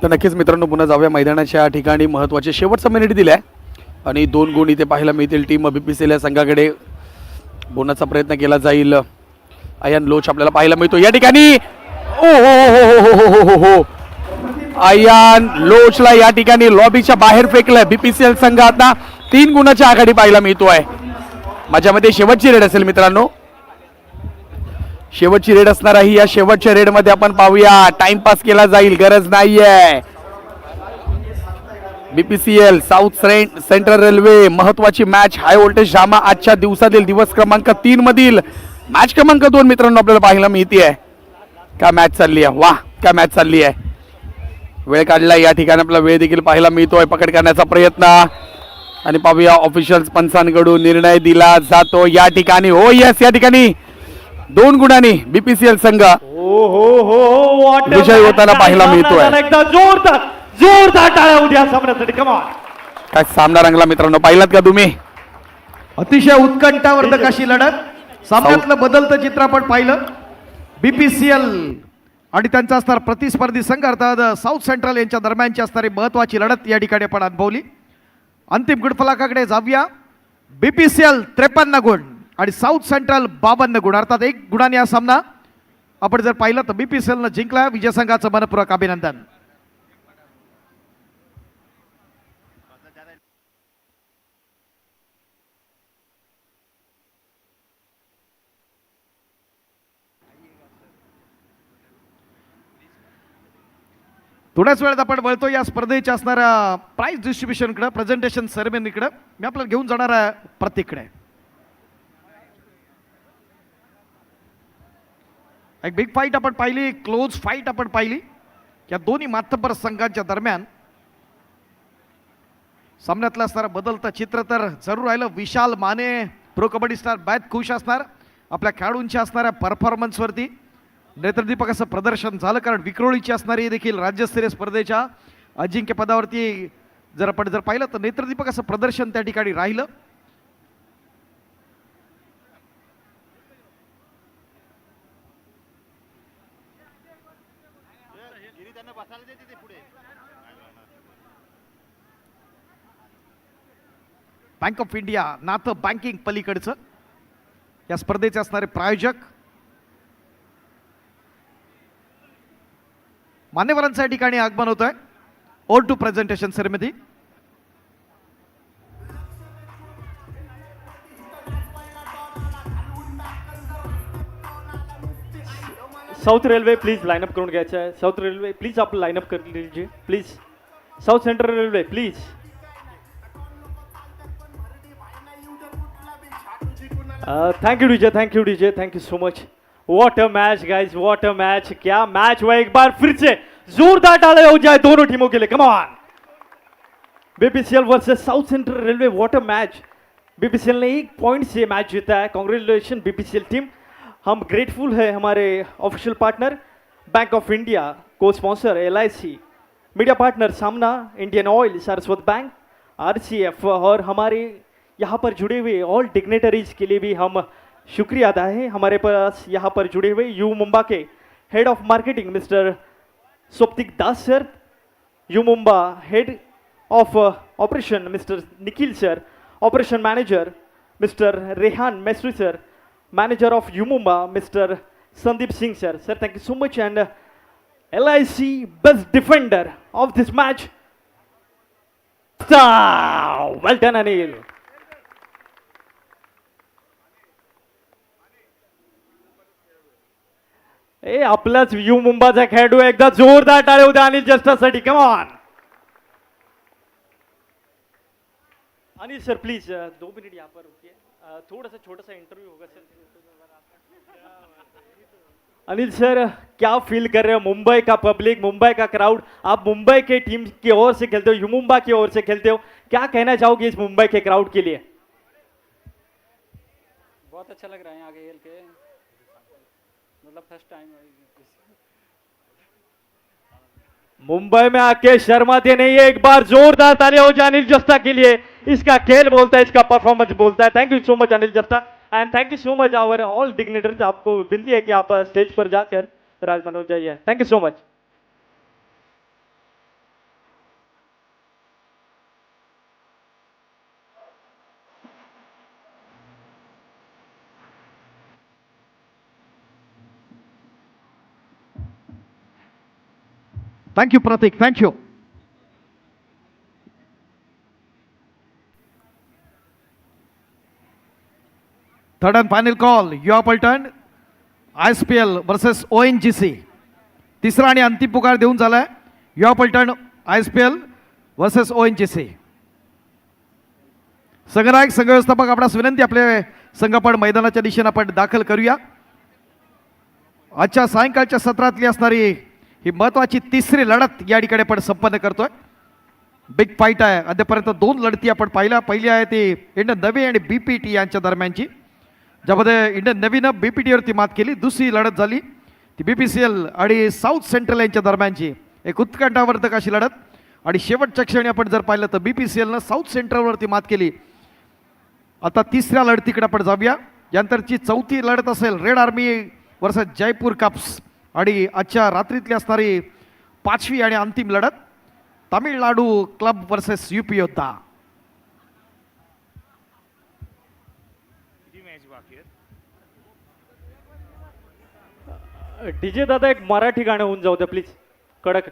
तर नक्कीच मित्रांनो पुन्हा जाऊया मैदानाच्या ठिकाणी. महत्त्वाचे शेवटचा मिनिट दिलाय आणि 2 गुण इथे पाहायला मिळतील. टीम BPCL या संघाकडे बोनसचा प्रयत्न केला जाईल. अय्यान लोच आपल्याला पाहायला मिळतो या ठिकाणी. ओ हो हो हो हो हो अय्यान लोचला या ठिकाणी लॉबीच्या बाहेर फेकलंय. BPCL संघ आता 3 गुणाच्या आघाडी पाहायला मिळतोय. माझ्यामध्ये शेवटची रेड असेल मित्रांनो, शेवटची रेड असणार आहे. या शेवटच्या रेड मध्ये आपण पाहूया. टाइमपास केला जाईल, गरज नाहीये. BPCL साऊथ सेंट्रल रेल्वे महत्वाची मॅच हाय व्होल्टेज ड्रामा आजच्या दिवसातील दिवस क्रमांक 3 मधील मॅच क्रमांक 2 मित्रांनो आपल्याला पाहायला मिळते. काय मॅच चालली आहे, वा काय मॅच चालली आहे. वेळ काढला या ठिकाणी आपला वेळ देखील पाहायला मिळतोय. पकड करण्याचा प्रयत्न आणि पाहूया ऑफिशियल्स पंचांकडून निर्णय दिला जातो या ठिकाणी. हो यस, या ठिकाणी 2 गुणांनी BPCL संघ ओ हो what a विजय match. होताना काय पाहायला सामना मिळतोय. झाला एकदा जोरदार टाळ्या उद्या सामन्यासाठी कमान. काय सामना रंगला मित्रांनो, पाहिलात का तुम्ही? अतिशय उत्कंठावर्धक अशी लढत, सामन्यातलं बदलतं चित्र आपण पाहिलं. BPCL आणि त्यांचा असणार प्रतिस्पर्धी संघ अर्थात साऊथ सेंट्रल यांच्या दरम्यानची असणारी महत्वाची लढत या ठिकाणी आपण अनुभवली. अंतिम गुणफलकाकडे जाऊया. BPCL 53 गुण आणि साऊथ सेंट्रल 52 गुण, अर्थात 1 गुणाने हा सामना आपण जर पाहिलं तर BPCL न जिंकला. विजय संघाचं मनपूर्वक अभिनंदन. थोड्याच वेळात आपण वळतो या स्पर्धेच्या असणाऱ्या प्राइज डिस्ट्रीब्युशनकडे, प्रेझेंटेशन सेरेमनीकडे. मी आपल्याला घेऊन जाणार आहे प्रत्येककडे. एक बिग फाईट आपण पाहिली, क्लोज फाईट आपण पाहिली. या दोन्ही मातब्बर संघांच्या दरम्यान सामन्यातलं असणारं बदलतं चित्र तर जरूर राहिलं. विशाल माने प्रो कबड्डी स्टार बॅच खुश असणार आपल्या खेळाडूंच्या असणाऱ्या परफॉर्मन्सवरती. नेत्रदीपक असं प्रदर्शन झालं, कारण विक्रोळीची असणारी देखील राज्यस्तरीय स्पर्धेच्या अजिंक्यपदावरती जर आपण पाहिलं तर नेत्रदीपक असं प्रदर्शन त्या ठिकाणी राहिलं. बँक ऑफ इंडिया नातं बँकिंग पलीकडचं या स्पर्धेचे असणारे प्रायोजक मान्यवरांचं या ठिकाणी आगमन होत आहे. All to presentation ceremony. South railway please lineup करून घ्यायचं आहे. साउथ रेल्वे प्लीज आप लाइनअप कर लीजिए please. South central railway please. Thank you DJ, thank you DJ, thank you so much. What a match guys, what a match. क्या match हुआ, एक बार फिर से जोरदार तालियां हो जाए दोनों टीमों के लिए. Come on. BPCL versus south central railway, what a match. BPCL ने 1 पॉइंट से मैच जीता है. Congratulation BPCL team. हम ग्रेटफुल है हमारे official partner Bank of India, co-sponsor LIC, media partner Saamana, Indian Oil, Saraswat Bank, RCF और हमारे यहाँ पर जुड़े हुए ऑल डिग्नेटरीज के लिए भी हम शुक्रिया अदा है. हमारे पास यहाँ पर जुड़े हुए यू मुंबा के head of marketing mister Swaptik Das sir, U Mumba head of operation mister Nikhil sir, operation manager mister Rehan Mestri sir, manager of U Mumba mister Sandeep Singh sir. Sir thank you so much. And LIC best defender of this match, well done Anil. ए आपलाच U मुंबाचा खेळाडू एकदा जोरदार टाळ्या उद्या अनिल जस्टासाठी. Come on Anil sir please 2 minute यहाँ पर रुकिए. थोड़ा सा छोटा सा इंटरव्यू होगा सर. अनिल सर क्या फील कर रहे हो, मुंबई का पब्लिक, मुंबई का क्राउड, आप मुंबई के टीम की ओर से खेलते हो, यू मुंबा की ओर से खेलते हो, क्या कहना चाहोगे इस मुंबई के क्राउड के लिए? बहुत अच्छा लग रहा है यहाँ आगे खेल के, मतलब फर्स्ट टाइम. मुंबई में आके शर्माते नहीं है. एक बार जोरदार तालियां हो जाए अनिल जस्ता के लिए. इसका खेल बोलता है, इसका परफॉर्मेंस बोलता है. Thank you so much Anil Jasta and thank you so much our all dignitaries. आपको विनती है कि आप स्टेज पर जाकर विराजमान हो जाइए. Thank you so much. Thank you Prateek, thank you. Third and final call, Yuva Paltan ISPL versus ONGC. तिसरा आणि अंतिम पुकार देऊन झालाय. युवा पलटण ISPL वर्सेस ONGC. संघनायक संघ व्यवस्थापक आपणास विनंती, आपले संघ आपण मैदानाच्या दिशेने आपण दाखल करूया. आजच्या सायंकाळच्या सत्रातली असणारी ही महत्वाची तिसरी लढत या ठिकाणी आपण संपन्न करतोय. बिग फाईट आहे. अद्यापर्यंत 2 लढती आपण पाहिल्या. पहिली आहे ती इंडियन नवी आणि BPT यांच्या दरम्यानची, ज्यामध्ये इंडियन नवीनं BPT वरती मात केली. दुसरी लढत झाली ती BPCL आणि साऊथ सेंट्रल यांच्या दरम्यानची एक उत्कंठावर्धक अशी लढत आणि शेवटच्या क्षणी आपण जर पाहिलं तर BPCLनं साऊथ सेंट्रलवरती मात केली. आता तिसऱ्या लढतीकडे आपण जाऊया. यानंतरची चौथी लढत असेल red army versus Jaipur cups आणि आजच्या रात्रीतली असणारी पाचवी आणि अंतिम लढत तामिळनाडू क्लब वर्सेस UP योद्धा. डीजे दादा एक मराठी गाणं होऊन जाऊ द्या प्लीज. कडक.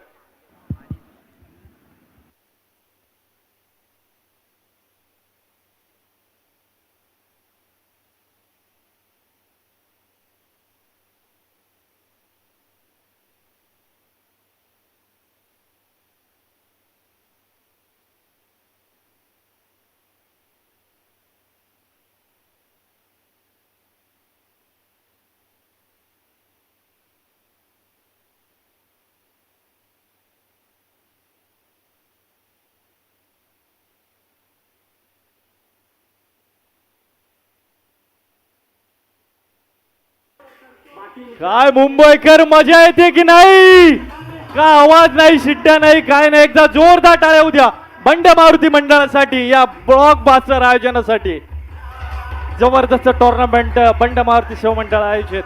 काय मुंबईकर मजा येते की नाही? का आवाज नाही, शिट्ट्या नाही, काय नाही. एकदा जोरदार टाळ्या उद्या बंड मारुती मंडळासाठी, या ब्लॉक बास्टर आयोजनासाठी. जबरदस्त टुर्नामेंट बंड मारुती शिव मंडळ आयोजित